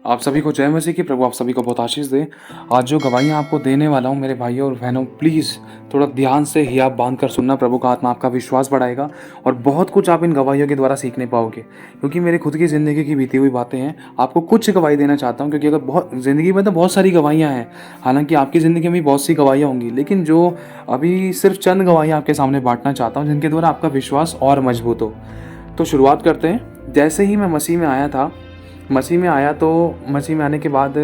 आप सभी को जय मसीह की। प्रभु आप सभी को बहुत आशीष दे। आज जो गवाहियाँ आपको देने वाला हूँ मेरे भाइयों और बहनों, प्लीज़ थोड़ा ध्यान से हियाब बांध कर सुनना। प्रभु का आत्मा आपका विश्वास बढ़ाएगा और बहुत कुछ आप इन गवाहियों के द्वारा सीखने पाओगे, क्योंकि मेरी खुद की ज़िंदगी की बीती हुई बातें हैं। आपको कुछ गवाही देना चाहता हूँ, क्योंकि अगर बहुत ज़िंदगी में तो बहुत सारी गवाहियाँ हैं, हालांकि आपकी ज़िंदगी में भी बहुत सी गवाहियाँ होंगी, लेकिन जो अभी सिर्फ चंद गवाहियाँ आपके सामने बांटना चाहता हूँ जिनके द्वारा आपका विश्वास और मजबूत हो। तो शुरुआत करते हैं। जैसे ही मैं मसीह में आया तो मसीह में आने के बाद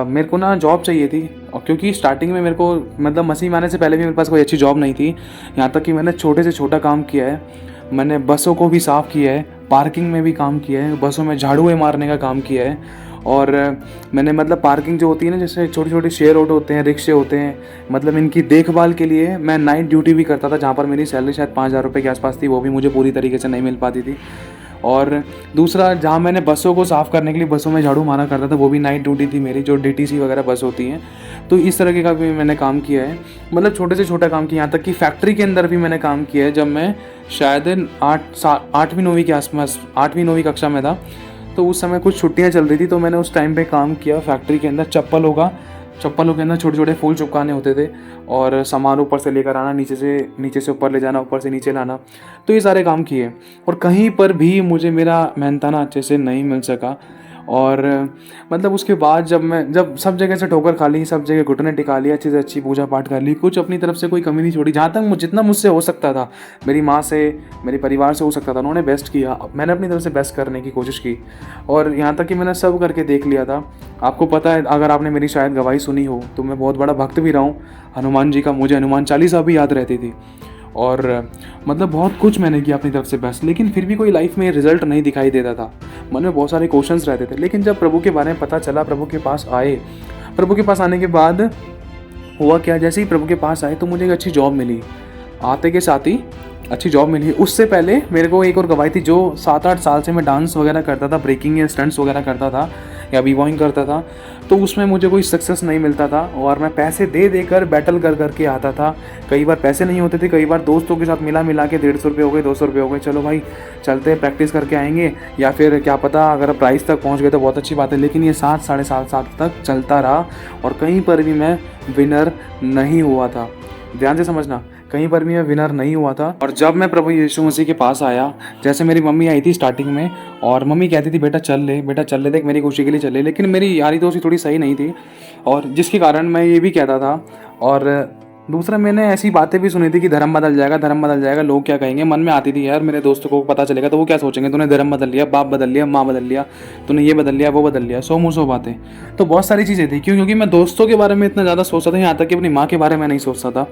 मेरे को ना जॉब चाहिए थी। और क्योंकि स्टार्टिंग में मेरे को मतलब मसीह में आने से पहले भी मेरे पास कोई अच्छी जॉब नहीं थी। यहाँ तक कि मैंने छोटे से छोटा काम किया है। मैंने बसों को भी साफ़ किया है, पार्किंग में भी काम किया है, बसों में झाड़ू मारने का काम किया है। और मैंने मतलब पार्किंग जो होती है ना, जैसे छोटे छोटे शेयर ऑटो होते हैं, रिक्शे होते हैं, मतलब इनकी देखभाल के लिए मैं नाइट ड्यूटी भी करता था, जहाँ पर मेरी सैलरी शायद 5,000 रुपये के आसपास थी। वो भी मुझे पूरी तरीके से नहीं मिल पाती थी। और दूसरा, जहाँ मैंने बसों को साफ़ करने के लिए बसों में झाड़ू मारा करता था, वो भी नाइट ड्यूटी थी मेरी, जो डीटीसी वगैरह बस होती हैं। तो इस तरह का भी मैंने काम किया है, मतलब छोटे से छोटा काम किया। यहाँ तक कि फैक्ट्री के अंदर भी मैंने काम किया है। जब मैं शायद 8वीं 9वीं के आसपास 8वीं 9वीं कक्षा में था, तो उस समय कुछ छुट्टियाँ चल रही थी, तो मैंने उस टाइम पे काम किया फैक्ट्री के अंदर। चप्पलों के अंदर छोटे छोटे फूल चिपकाने होते थे, और सामान ऊपर से लेकर आना, नीचे से ऊपर ले जाना, ऊपर से नीचे लाना। तो ये सारे काम किए, और कहीं पर भी मुझे मेरा मेहनताना अच्छे से नहीं मिल सका। और मतलब उसके बाद जब सब जगह से ठोकर खा ली, सब जगह घुटने टिका लिया, अच्छी से अच्छी पूजा पाठ कर ली, कुछ अपनी तरफ से कोई कमी नहीं छोड़ी। जहाँ तक जितना मुझसे हो सकता था, मेरी माँ से, मेरे परिवार से हो सकता था, उन्होंने बेस्ट किया। मैंने अपनी तरफ से बेस्ट करने की कोशिश की, और यहाँ तक कि मैंने सब करके देख लिया था। आपको पता है, अगर आपने मेरी शायद गवाही सुनी हो, तो मैं बहुत बड़ा भक्त भी रहा हूँ हनुमान जी का। मुझे हनुमान चालीसा भी याद रहती थी, और मतलब बहुत कुछ मैंने किया अपनी तरफ से बेस्ट, लेकिन फिर भी कोई लाइफ में रिजल्ट नहीं दिखाई देता था। मन में बहुत सारे क्वेश्चंस रहते थे। लेकिन जब प्रभु के बारे में पता चला, प्रभु के पास आने के बाद हुआ क्या, जैसे ही प्रभु के पास आए तो मुझे एक अच्छी जॉब मिली। आते के साथ ही अच्छी जॉब मिली। उससे पहले मेरे को एक और गवाही थी, जो 7-8 साल से मैं डांस वगैरह करता था, ब्रेकिंग या स्टंट्स वगैरह करता था, या बी-बॉइंग करता था। तो उसमें मुझे कोई सक्सेस नहीं मिलता था, और मैं पैसे दे देकर बैटल कर के आता था। कई बार पैसे नहीं होते थे, कई बार दोस्तों के साथ मिला के 150 रुपये हो गए, 200 रुपये हो गए, चलो भाई चलते प्रैक्टिस करके आएंगे, या फिर क्या पता अगर प्राइस तक पहुंच गए तो बहुत अच्छी बात है। लेकिन ये 7 साढ़े 7 साल तक चलता रहा, और कहीं पर भी मैं विनर नहीं हुआ था। ध्यान से समझना, कहीं पर भी मैं विनर नहीं हुआ था। और जब मैं प्रभु यीशु मसीह के पास आया, जैसे मेरी मम्मी आई थी स्टार्टिंग में, और मम्मी कहती थी बेटा चल ले, देख मेरी खुशी के लिए चल ले। लेकिन मेरी यारी दोस्ती थोड़ी सही नहीं थी, और जिसके कारण मैं ये भी कहता था। और दूसरा, मैंने ऐसी बातें भी सुनी थी कि धर्म बदल जाएगा, लोग क्या कहेंगे। मन में आती थी यार, मेरे दोस्तों को पता चलेगा तो वो क्या सोचेंगे, तूने धर्म बदल लिया, बाप बदल लिया, माँ बदल लिया, तूने ये बदल लिया, वो बदल लिया, 100 बातें। तो बहुत सारी चीज़ें थी। क्योंकि मैं दोस्तों के बारे में इतना ज़्यादा सोचता था, यहाँ तक कि अपनी माँ के बारे में नहीं सोचता था,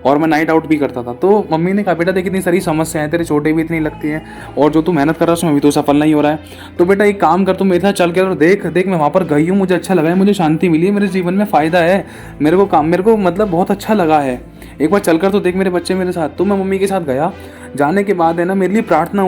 और मैं नाइट आउट भी करता था। तो मम्मी ने कहा बेटा देख, इतनी सारी समस्याएं हैं, तेरे चोटें भी इतनी लगती हैं, और जो तू मेहनत कर रहा है उसमें भी तो सफल नहीं हो रहा है। तो बेटा एक काम कर, तू मेरे साथ चल के और देख मैं वहाँ पर गई हूँ, मुझे अच्छा लगा है, मुझे शांति मिली है, मेरे जीवन में फ़ायदा है, मेरे को मतलब बहुत अच्छा लगा है, एक बार चलकर तो देख मेरे बच्चे मेरे साथ। तो मैं मम्मी के साथ गया। जाने के बाद है ना, मेरे लिए प्रार्थना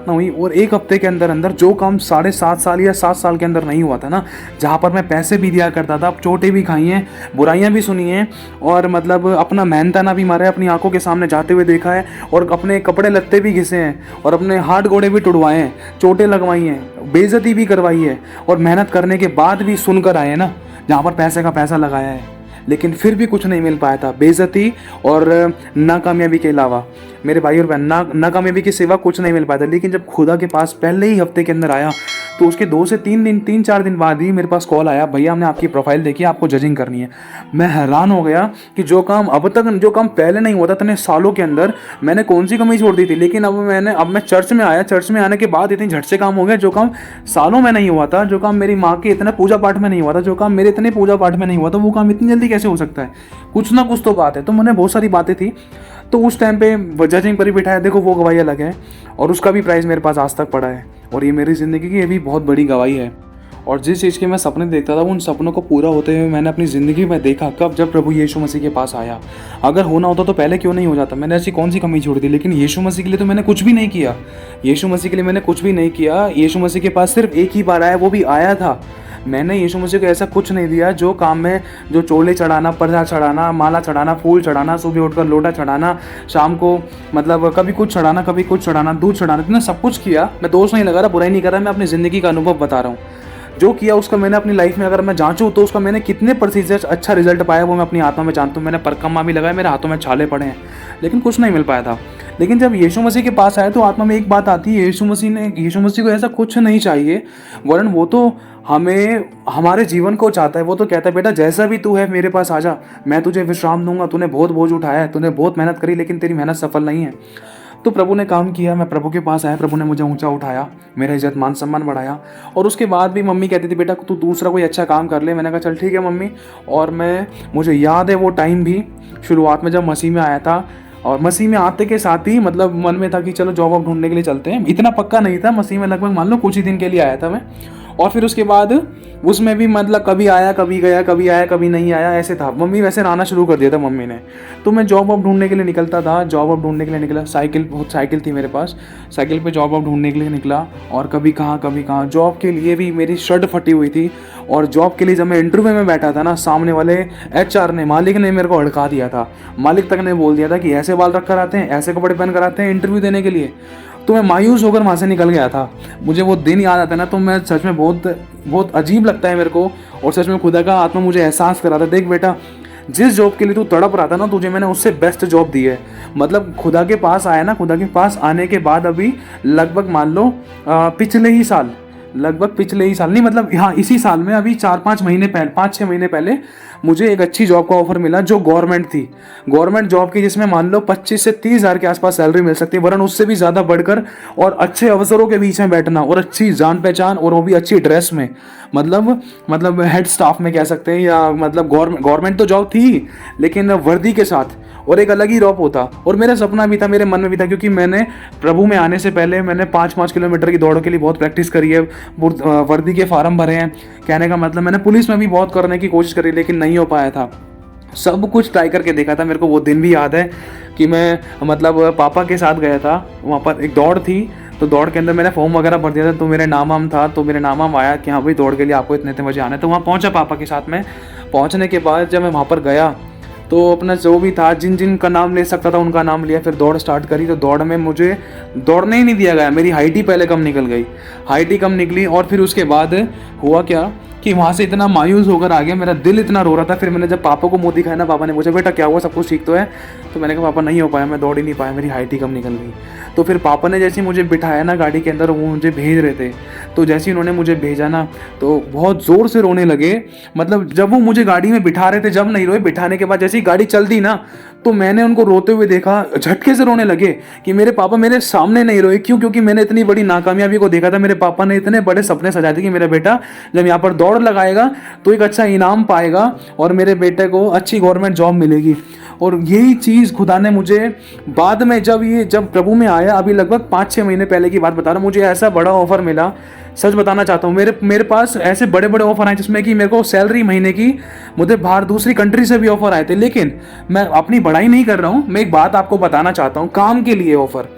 हुई, और 1 हफ्ते के अंदर जो काम 7.5 साल या 7 साल के अंदर नहीं हुआ था ना, जहाँ पर मैं पैसे भी दिया करता था, चोटें भी खाई हैं, बुराइयां भी सुनी हैं, और मतलब अपना मेहनताना भी मारा है, अपनी आंखों के सामने जाते हुए देखा है, और अपने कपड़े लत्ते भी घिसे हैं, और अपने हाथ गोड़े भी टुड़वाए हैं, चोटें लगवाई हैं, बेइज्जती भी करवाई है, और मेहनत करने के बाद भी सुनकर आए ना, जहाँ पर पैसे का पैसा लगाया है, लेकिन फिर भी कुछ नहीं मिल पाया था। बेइज्जती और नाकामयाबी के अलावा, मेरे भाई और बहन, नाकामयाबी के सिवा कुछ नहीं मिल पाया था। लेकिन जब खुदा के पास पहले ही हफ्ते के अंदर आया, तो उसके 2 से 3-4 दिन बाद ही मेरे पास कॉल आया, भैया हमने आपकी प्रोफाइल देखी, आपको जजिंग करनी है। मैं हैरान हो गया कि जो काम पहले नहीं होता इतने सालों के अंदर, मैंने कौन सी कमी छोड़ दी थी। लेकिन अब मैं चर्च में आया, चर्च में आने के बाद इतनी झट से काम हो गया, जो काम सालों में नहीं हुआ था, जो काम मेरी माँ के इतने पूजा पाठ में नहीं हुआ था, जो काम मेरे इतने पूजा पाठ में नहीं हुआ था, वो काम इतनी जल्दी कैसे हो सकता है। कुछ ना कुछ तो बात है। तो मैंने बहुत सारी बातें थी, तो उस टाइम पे जजिंग पर ही बिठाया। देखो वो गवाही अलग है, और उसका भी प्राइस मेरे पास आज तक पड़ा है, और ये मेरी ज़िंदगी की ये भी बहुत बड़ी गवाही है। और जिस चीज़ के मैं सपने देखता था, उन सपनों को पूरा होते हुए मैंने अपनी ज़िंदगी में देखा। कब? जब प्रभु यीशु मसीह के पास आया। अगर होना होता तो पहले क्यों नहीं हो जाता। मैंने ऐसी कौन सी कमी छोड़ दी। लेकिन यीशु मसीह के लिए तो मैंने कुछ भी नहीं किया। यीशु मसीह के पास सिर्फ एक ही बार आया, वो भी आया था। मैंने यीशु मसीह को ऐसा कुछ नहीं दिया जो काम में, जो चोले चढ़ाना, प्रसाद चढ़ाना, माला चढ़ाना, फूल चढ़ाना, सुबह उठकर लोटा चढ़ाना, शाम को मतलब कभी कुछ चढ़ाना, दूध चढ़ाना, इतना सब कुछ किया। मैं दोष नहीं लगा रहा, बुराई नहीं कर रहा, मैं अपनी ज़िंदगी का अनुभव बता रहा हूँ। जो किया उसका मैंने अपनी लाइफ में अगर मैं जांचूँ तो उसका मैंने कितने प्रतिशत अच्छा रिजल्ट पाया वो मैं अपनी आत्मा में जानता हूँ। मैंने परकम्मा भी लगाया, मेरे हाथों में छाले पड़े हैं, लेकिन कुछ नहीं मिल पाया था। लेकिन जब यीशु मसीह के पास आया तो आत्मा में एक बात आती है, यीशु मसीह को ऐसा कुछ नहीं चाहिए, वरन वो तो हमें हमारे जीवन को चाहता है। वो तो कहता है बेटा जैसा भी तू है मेरे पास आ जा, मैं तुझे विश्राम दूंगा। तूने बहुत बोझ उठाया है, तूने बहुत मेहनत करी, लेकिन तेरी मेहनत सफल नहीं है। तो प्रभु ने काम किया, मैं प्रभु के पास आया, प्रभु ने मुझे ऊंचा उठाया, मेरा इज्जत मान सम्मान बढ़ाया। और उसके बाद भी मम्मी कहती थी बेटा तू दूसरा कोई अच्छा काम कर ले। मैंने कहा चल ठीक है मम्मी। और मुझे याद है वो टाइम भी शुरुआत में जब मसीह में आया था, और मसीह में आते के साथ ही मतलब मन में था कि चलो जॉब वॉब ढूंढने के लिए चलते हैं। इतना पक्का नहीं था, मसीह में लगभग मान लो कुछ ही दिन के लिए आया था मैं। और फिर उसके बाद उसमें भी मतलब कभी आया कभी गया, कभी आया कभी नहीं आया, ऐसे था। मम्मी वैसे आना शुरू कर दिया था मम्मी ने। तो मैं जॉब वॉब ढूंढने के लिए निकलता था, जॉब वॉब ढूंढने के लिए निकला, साइकिल थी मेरे पास, साइकिल पे जॉब वॉब ढूंढने के लिए निकला। और कभी कहाँ जॉब के लिए भी मेरी शर्ट फटी हुई थी। और जॉब के लिए जब मैं इंटरव्यू में बैठा था ना, सामने वाले HR ने, मालिक ने मेरे को हड़का दिया था। मालिक तक ने बोल दिया था कि ऐसे बाल रख कर आते हैं, ऐसे कपड़े पहन कर आते हैं इंटरव्यू देने के लिए। तो मैं मायूस होकर वहाँ से निकल गया था। मुझे वो दिन याद आता है ना, तो मैं सच में बहुत अजीब लगता है मेरे को। और सच में खुदा का आत्मा मुझे एहसास करा था, देख बेटा जिस जॉब के लिए तू तड़प रहा था ना, तुझे मैंने उससे बेस्ट जॉब दी है। मतलब खुदा के पास आया ना, खुदा के पास आने के बाद अभी लगभग मान लो पिछले ही साल नहीं, मतलब हाँ इसी साल में अभी 5-6 महीने पहले मुझे एक अच्छी जॉब का ऑफर मिला जो गवर्नमेंट थी, गवर्नमेंट जॉब की, जिसमें मान लो 25 से 30 हज़ार के आसपास सैलरी मिल सकती है, वरन उससे भी ज़्यादा बढ़कर, और अच्छे अवसरों के बीच में बैठना, और अच्छी जान पहचान, और वो भी अच्छी ड्रेस में, मतलब हेड स्टाफ में कह सकते हैं, या मतलब गवर्नमेंट तो जॉब थी लेकिन वर्दी के साथ, और एक अलग ही रॉप होता। और मेरा सपना भी था, मेरे मन में भी था, क्योंकि मैंने प्रभु में आने से पहले मैंने 5-5 किलोमीटर की दौड़ों के लिए बहुत प्रैक्टिस करी है, वर्दी के फार्म भरे हैं। कहने का मतलब मैंने पुलिस में भी बहुत करने की कोशिश करी, लेकिन नहीं हो पाया था। सब कुछ ट्राई करके देखा था। मेरे को वो दिन भी याद है कि मैं मतलब पापा के साथ गया था, वहाँ पर एक दौड़ थी, तो दौड़ के अंदर मैंने फॉर्म वगैरह भर दिया था। तो मेरे नाम था, तो मेरे नाम आया कि हाँ भाई दौड़ के लिए आपको इतने बजे आना है। तो वहाँ पहुँचा पापा के साथ में। पहुँचने के बाद जब मैं वहाँ पर गया तो अपना जो भी था, जिन का नाम ले सकता था उनका नाम लिया, फिर दौड़ स्टार्ट करी। तो दौड़ में मुझे दौड़ने ही नहीं दिया गया, मेरी हाइट ही पहले कम निकल गई, हाइट ही कम निकली। और फिर उसके बाद हुआ क्या कि वहाँ से इतना मायूस होकर आ गया, मेरा दिल इतना रो रहा था। फिर मैंने जब पापा को मुँह दिखाया ना, पापा ने पूछा बेटा क्या हुआ, सब कुछ ठीक तो है? तो मैंने कहा पापा नहीं हो पाया, मैं दौड़ ही नहीं पाया, मेरी हाइट ही कम निकल गई। तो फिर पापा ने जैसे मुझे बिठाया ना गाड़ी के अंदर, वो मुझे भेज रहे थे, तो जैसे उन्होंने मुझे भेजा ना तो बहुत ज़ोर से रोने लगे। मतलब जब वो मुझे गाड़ी में बिठा रहे थे जब नहीं रोए, बिठाने के बाद जैसे ही गाड़ी चलती ना तो मैंने उनको रोते हुए देखा, झटके से रोने लगे कि मेरे पापा मेरे सामने नहीं रोए। क्यों? क्योंकि मैंने इतनी बड़ी नाकामयाबी को देखा था। मेरे पापा ने इतने बड़े सपने सजाए थे कि मेरा बेटा जब यहाँ पर दौड़ लगाएगा तो एक अच्छा इनाम पाएगा और मेरे बेटे को अच्छी गवर्नमेंट जॉब मिलेगी। और यही चीज़ खुदा ने मुझे बाद में जब प्रभु में आया, अभी लगभग 5-6 महीने पहले की बात बता रहा हूँ, मुझे ऐसा बड़ा ऑफर मिला। सच बताना चाहता हूँ, मेरे पास ऐसे बड़े बड़े ऑफर आए जिसमें कि मेरे को सैलरी महीने की, मुझे बाहर दूसरी कंट्री से भी ऑफर आए थे। लेकिन मैं अपनी बड़ाई नहीं कर रहा हूँ, मैं एक बात आपको बताना चाहता हूँ, काम के लिए ऑफर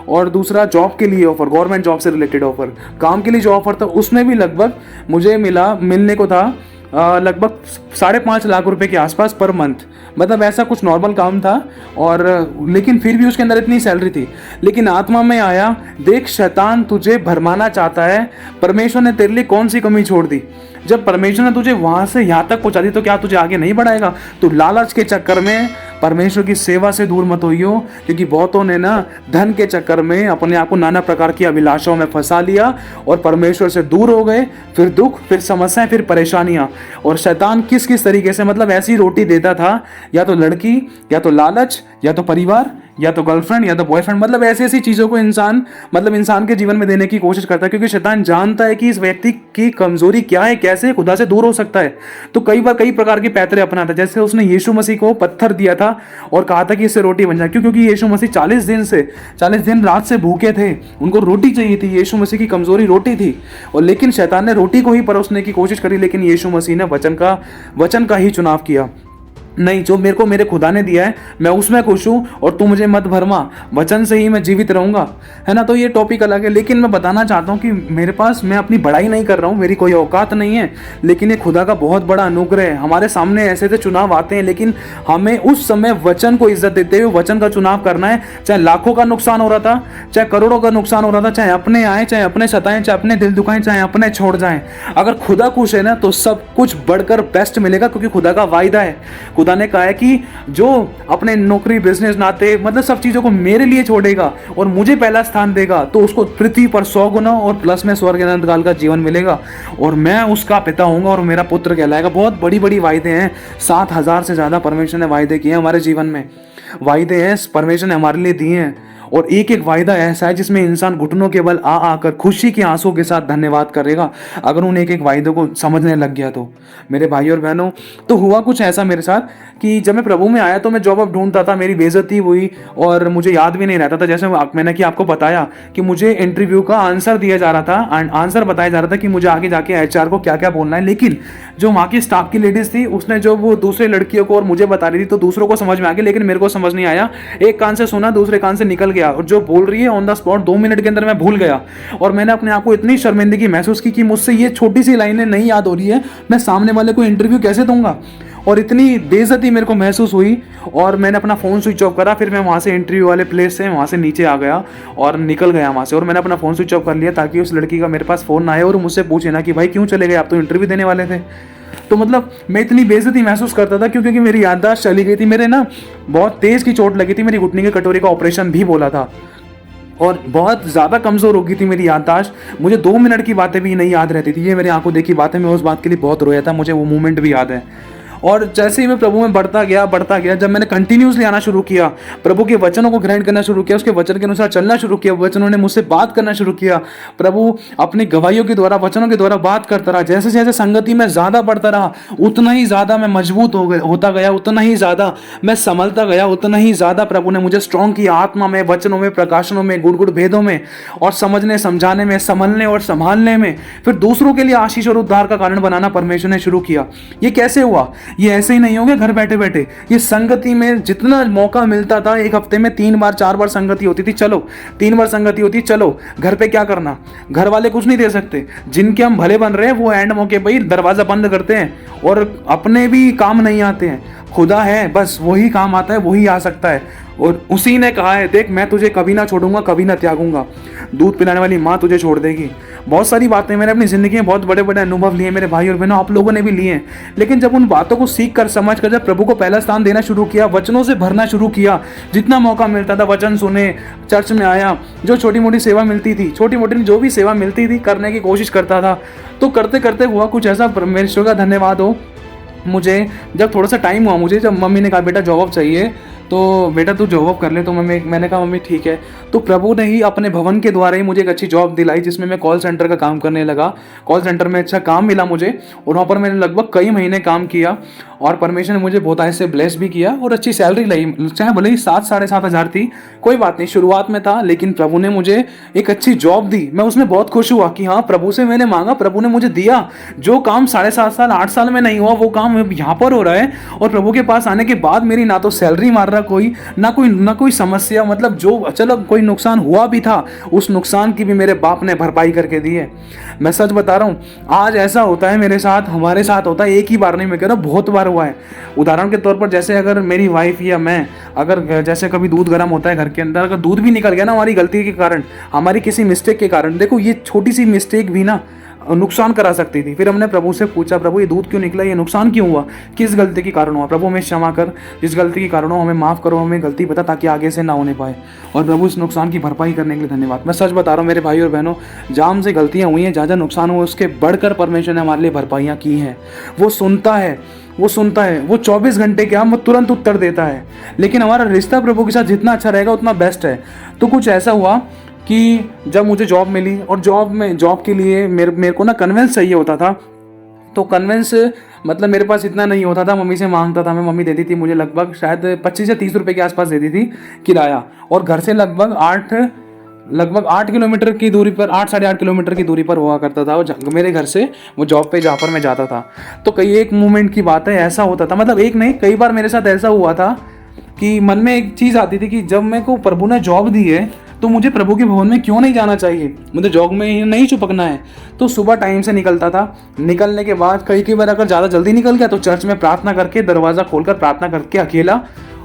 और दूसरा जॉब के लिए ऑफर, गवर्नमेंट जॉब से रिलेटेड ऑफर। काम के लिए जो ऑफर था उसमें भी लगभग मुझे मिलने को था लगभग 5.5 लाख रुपए के आसपास पर मंथ। मतलब ऐसा कुछ नॉर्मल काम था, और लेकिन फिर भी उसके अंदर इतनी सैलरी थी। लेकिन आत्मा में आया, देख शैतान तुझे भरमाना चाहता है, परमेश्वर ने तेरे लिए कौन सी कमी छोड़ दी। जब परमेश्वर ने तुझे वहां से यहाँ तक पहुंचा दी तो क्या तुझे आगे नहीं बढ़ाएगा? तो लालच के चक्कर में परमेश्वर की सेवा से दूर मत होइयो, क्योंकि बहुतों ने ना धन के चक्कर में अपने आप को नाना प्रकार की अभिलाषाओं में फंसा लिया और परमेश्वर से दूर हो गए। फिर दुख, फिर समस्याएं, फिर परेशानियां। और शैतान किस किस तरीके से मतलब ऐसी रोटी देता था, या तो लड़की, या तो लालच, या तो परिवार, या तो गर्लफ्रेंड, या तो बॉयफ्रेंड। मतलब ऐसी ऐसी चीज़ों को इंसान के जीवन में देने की कोशिश करता है, क्योंकि शैतान जानता है कि इस व्यक्ति की कमजोरी क्या है, कैसे खुदा से दूर हो सकता है। तो कई बार कई प्रकार के पैतरे अपनाता है। जैसे उसने यीशु मसीह को पत्थर दिया था और कहा था कि इससे रोटी बन जाए। क्यों? क्योंकि यीशु मसीह 40 दिन रात से भूखे थे, उनको रोटी चाहिए थी। यीशु मसीह की कमजोरी रोटी थी, और लेकिन शैतान ने रोटी को ही परोसने की कोशिश करी, लेकिन यीशु मसीह ने वचन का ही चुनाव किया। नहीं, जो मेरे को मेरे खुदा ने दिया है मैं उसमें खुश हूँ, और तू मुझे मत भरमा, वचन से ही मैं जीवित रहूँगा, है ना। तो ये टॉपिक अलग है, लेकिन मैं बताना चाहता हूँ कि मेरे पास, मैं अपनी बड़ाई नहीं कर रहा हूँ, मेरी कोई औकात नहीं है, लेकिन ये खुदा का बहुत बड़ा अनुग्रह है। हमारे सामने ऐसे ऐसे चुनाव आते हैं, लेकिन हमें उस समय वचन को इज्जत देते हुए वचन का चुनाव करना है। चाहे लाखों का नुकसान हो रहा था, चाहे करोड़ों का नुकसान हो रहा था, चाहे अपने आए, चाहे अपने सताएं, चाहे अपने दिल दुखाएं, चाहे अपने छोड़ जाएं, अगर खुदा खुश है ना तो सब कुछ बढ़कर बेस्ट मिलेगा, क्योंकि खुदा का वायदा है। खुदा ने कहा है कि जो अपने नौकरी, बिजनेस, नाते, मतलब सब चीजों को मेरे लिए छोड़ेगा और मुझे पहला स्थान देगा, तो उसको पृथ्वी पर 100 गुना और प्लस में स्वर्ग अनंत काल का जीवन मिलेगा, और मैं उसका पिता होऊंगा और मेरा पुत्र कहलाएगा। बहुत बड़ी बड़ी वायदे हैं, 7,000 से ज्यादा परमेश्वर ने वायदे किए हैं हमारे जीवन में। वायदे हैं परमेश्वर ने हमारे लिए दिए हैं, और एक एक वायदा ऐसा है जिसमें इंसान घुटनों के बल आ आकर खुशी के आंसुओं के साथ धन्यवाद करेगा, अगर उन एक एक वायदों को समझने लग गया तो। मेरे भाई और बहनों, तो हुआ कुछ ऐसा मेरे साथ कि जब मैं प्रभु में आया तो मैं जॉब अब ढूंढता था, मेरी बेइज्जती हुई और मुझे याद भी नहीं रहता था। जैसे मैंने कि आपको बताया कि मुझे इंटरव्यू का आंसर दिया जा रहा था, आंसर बताया जा रहा था कि मुझे आगे जाके एचआर को क्या क्या बोलना है, लेकिन जो वहाँ की स्टाफ की लेडीज थी उसने जो वो दूसरे लड़कियों को और मुझे बता रही थी, तो दूसरों को समझ में आ गया, लेकिन मेरे को समझ नहीं आया। एक कान से सुना, दूसरे कान से निकल गया, और जो बोल रही है ऑन द स्पॉट 2 मिनट के अंदर मैं भूल गया, और मैंने अपने आप को इतनी शर्मिंदगी महसूस की कि मुझसे ये छोटी सी लाइनें नहीं याद हो रही है, मैं सामने वाले को इंटरव्यू कैसे दूंगा, और इतनी बेइज्जती मेरे को महसूस हुई। और मैंने अपना फ़ोन स्विच ऑफ करा, फिर मैं वहाँ से इंटरव्यू वाले प्लेस से वहाँ से नीचे आ गया और निकल गया वहाँ से, और मैंने अपना फ़ोन स्विच ऑफ कर लिया ताकि उस लड़की का मेरे पास फ़ोन ना आए और मुझसे पूछे ना कि भाई क्यों चले गए, आप तो इंटरव्यू देने वाले थे। तो मतलब मैं इतनी बेइज्जती महसूस करता था क्योंकि मेरी याददाश्त चली गई थी। मेरे ना बहुत तेज़ की चोट लगी थी, मेरी घुटने की कटोरी का ऑपरेशन भी बोला था, और बहुत ज़्यादा कमज़ोर हो गई थी मेरी याददाश्त। मुझे 2 मिनट की बातें भी नहीं याद रहती थी, ये मेरी आंखों देखी बात है। मैं उस बात के लिए बहुत रोया था, मुझे वो मोमेंट भी याद है। और जैसे ही मैं प्रभु में बढ़ता गया, जब मैंने कंटिन्यूसली आना शुरू किया, प्रभु के वचनों को ग्रहण करना शुरू किया, उसके वचन के अनुसार चलना शुरू किया, वचनों ने मुझसे बात करना शुरू किया, प्रभु अपनी गवाहियों के द्वारा, वचनों के द्वारा बात करता रहा। जैसे जैसे संगति में ज़्यादा बढ़ता रहा, उतना ही ज़्यादा मैं मजबूत होता गया, उतना ही ज़्यादा मैं संभलता गया, उतना ही ज़्यादा प्रभु ने मुझे स्ट्रॉन्ग किया, आत्मा में, वचनों में, प्रकाशनों में, गुड़ गुड़ भेदों में, और समझने, समझाने में, संभलने और संभालने में, फिर दूसरों के लिए आशीष और उद्धार का कारण बनाना परमेश्वर ने शुरू किया। ये कैसे हुआ? ये ऐसे ही नहीं हो गया घर बैठे बैठे, ये संगति में जितना मौका मिलता था, एक हफ्ते में 3 बार 4 बार संगति होती थी, चलो 3 बार संगति होती, चलो। घर पे क्या करना, घर वाले कुछ नहीं दे सकते, जिनके हम भले बन रहे हैं वो एंड मौके पर ही दरवाजा बंद करते हैं, और अपने भी काम नहीं आते हैं, खुदा है बस वही काम आता है, वही आ सकता है। और उसी ने कहा है, देख मैं तुझे कभी ना छोड़ूंगा, कभी ना त्यागूंगा, दूध पिलाने वाली माँ तुझे छोड़ देगी। बहुत सारी बातें मैंने अपनी ज़िंदगी में बहुत बड़े बड़े अनुभव लिए मेरे भाई और बहनों, आप लोगों ने भी लिए हैं। लेकिन जब उन बातों को सीख कर, समझ कर, जब प्रभु को पहला स्थान देना शुरू किया, वचनों से भरना शुरू किया, जितना मौका मिलता था वचन सुने, चर्च में आया, जो छोटी मोटी सेवा मिलती थी, छोटी मोटी जो भी सेवा मिलती थी करने की कोशिश करता था। तो करते करते हुआ कुछ ऐसा, परमेश्वर का धन्यवाद हो, मुझे जब थोड़ा सा टाइम हुआ, मुझे जब मम्मी ने कहा बेटा जॉब चाहिए, तो बेटा तू जॉब कर ले, तो मैंने कहा मम्मी ठीक है। तो प्रभु ने ही अपने भवन के द्वारा ही मुझे एक अच्छी जॉब दिलाई, जिसमें मैं कॉल सेंटर का काम करने लगा। कॉल सेंटर में अच्छा काम मिला मुझे, और वहाँ पर मैंने लगभग कई महीने काम किया, और परमेश्वर ने मुझे बहुत ऐसे ब्लेस भी किया, और अच्छी सैलरी लाई, चाहे भले ही 7 साढ़े 7 हज़ार थी, कोई बात नहीं, शुरुआत में था, लेकिन प्रभु ने मुझे एक अच्छी जॉब दी। मैं उसमें बहुत खुश हुआ कि हाँ, प्रभु से मैंने मांगा, प्रभु ने मुझे दिया। जो काम 7.5 साल 8 साल में नहीं हुआ, वो काम यहाँ पर हो रहा है। और प्रभु के पास आने के बाद मेरी ना तो सैलरी मार रहा कोई, ना कोई समस्या, मतलब जो चलो कोई नुकसान हुआ भी था, उस नुकसान की भी मेरे बाप ने भरपाई करके दी है। मैं सच बता रहा हूँ, आज ऐसा होता है मेरे साथ, हमारे साथ होता है, एक ही बार नहीं, मैं कह रहा हूँ बहुत बार हुआ है। उदाहरण के तौर पर, जैसे अगर मेरी वाइफ या मैं, अगर जैसे कभी दूध गर्म होता है घर के अंदर, अगर दूध भी निकल गया ना हमारी गलती के कारण, हमारी किसी मिस्टेक के कारण, देखो ये छोटी सी मिस्टेक भी ना नुकसान करा सकती थी। फिर हमने प्रभु से पूछा, प्रभु ये दूध क्यों निकला, ये नुकसान क्यों हुआ, किस गलती के कारण हुआ, प्रभु हमें क्षमा कर, जिस गलती के कारण हो हमें माफ़ करो, हमें गलती बता ताकि आगे से ना होने पाए। और प्रभु इस नुकसान की भरपाई करने के लिए धन्यवाद। मैं सच बता रहा हूँ मेरे भाई और बहनों, जाम से गलतियाँ हुई हैं, जहाँ जहाँ नुकसान हुआ, उसके बढ़कर परमेश्वर ने हमारे लिए भरपाइयाँ की हैं। वो सुनता है, वो 24 घंटे क्या, वो तुरंत उत्तर देता है। लेकिन हमारा रिश्ता प्रभु के साथ जितना अच्छा रहेगा उतना बेस्ट है। तो कुछ ऐसा हुआ कि जब मुझे जॉब मिली, और जॉब के लिए मेरे को ना कन्वेंस चाहिए होता था। तो कन्वेंस मतलब मेरे पास इतना नहीं होता था, मम्मी से मांगता था मैं, मम्मी देती थी मुझे लगभग शायद 25 या 30 रुपये के आसपास देती थी किराया, और घर से लगभग लगभग 8 किलोमीटर की दूरी पर, 8 साढ़े 8 किलोमीटर की दूरी पर हुआ करता था वो मेरे घर से, वो जॉब पे जहाँ पर मैं जाता था। तो कई एक मोमेंट की बात है, ऐसा होता था, मतलब एक नहीं कई बार मेरे साथ ऐसा हुआ था कि मन में एक चीज़ आती थी कि जब मेरे को प्रभु ने जॉब दी है तो मुझे प्रभु के भवन में क्यों नहीं जाना चाहिए, मुझे जॉब में ही नहीं चिपकना है। तो सुबह टाइम से निकलता था, निकलने के बाद कई बार अगर ज़्यादा जल्दी निकल गया तो चर्च में प्रार्थना करके, दरवाज़ा खोलकर प्रार्थना करके, अकेला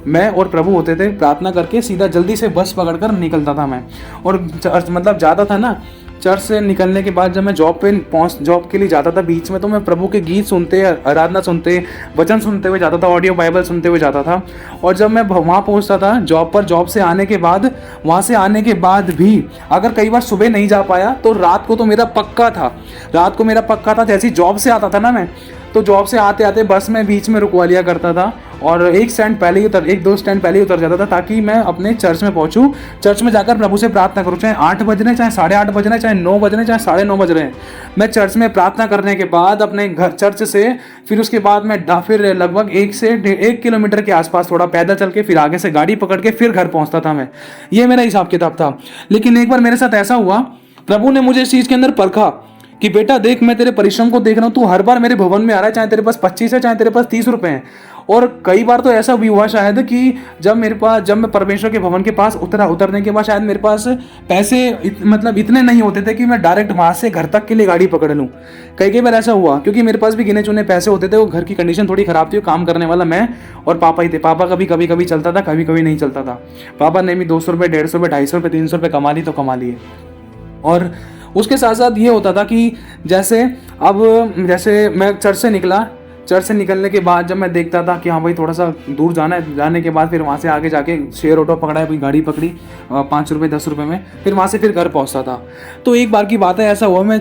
मैं और प्रभु होते थे, प्रार्थना करके सीधा जल्दी से बस पकड़कर निकलता था मैं। और चर्च मतलब जाता था ना, चर्च से निकलने के बाद जब मैं जॉब के लिए जाता था बीच में, तो मैं प्रभु के गीत सुनते, आराधना सुनते, वचन सुनते हुए जाता था, ऑडियो बाइबल सुनते हुए जाता था। और जब मैं वहाँ पहुँचता था जॉब से आने के बाद, वहाँ से आने के बाद भी अगर कई बार सुबह नहीं जा पाया तो रात को तो मेरा पक्का था, जैसे ही जॉब से आता था ना मैं, तो जॉब से आते आते बस में बीच में रुकवा लिया करता था और एक दो स्टैंड पहले ही उतर जाता था, ताकि मैं अपने चर्च में पहुंचूं, चर्च में जाकर प्रभु से प्रार्थना करूं। चाहे 8 बज रहे, चाहे 8:30 बज रहे, चाहे 9 बज रहे, चाहे 9:30 बज रहे हैं, मैं चर्च में प्रार्थना करने के बाद अपने घर चर्च से फिर उसके बाद मैं फिर लगभग 1 किलोमीटर के आसपास थोड़ा पैदल चल के फिर आगे से गाड़ी पकड़ के फिर घर पहुँचता था मैं। ये मेरा हिसाब किताब था। लेकिन एक बार मेरे साथ ऐसा हुआ, प्रभु ने मुझे इस चीज़ के अंदर परखा कि बेटा देख, मैं तेरे परिश्रम को देख रहा हूँ, तू हर बार मेरे भवन में आ रहा है, चाहे तेरे पास 25 है, चाहे तेरे पास 30 रुपए हैं। और कई बार तो ऐसा भी हुआ शायद कि जब मैं परमेश्वर के भवन के पास उतरने के बाद शायद मेरे पास पैसे मतलब इतने नहीं होते थे कि मैं डायरेक्ट वहाँ से घर तक के लिए गाड़ी पकड़ लूँ। कई बार ऐसा हुआ, क्योंकि मेरे पास भी गिने चुने पैसे होते थे, वो घर की कंडीशन थोड़ी ख़राब थी, काम करने वाला मैं और पापा ही थे। पापा कभी चलता था, कभी नहीं चलता था। पापा ने भी 200 रुपये, 150 रुपये, 250 रुपये, 300 रुपये कमा ली तो कमा लिए। और उसके साथ साथ ये होता था कि जैसे मैं चर्च से निकलने के बाद जब मैं देखता था कि हाँ भाई थोड़ा सा दूर जाना है, जाने के बाद फिर वहाँ से आगे जाके शेयर ऑटो पकड़ा है, गाड़ी पकड़ी 5 रुपये 10 रुपये में, फिर वहाँ से फिर घर पहुँचता था। तो एक बार की बात है, ऐसा हुआ मैं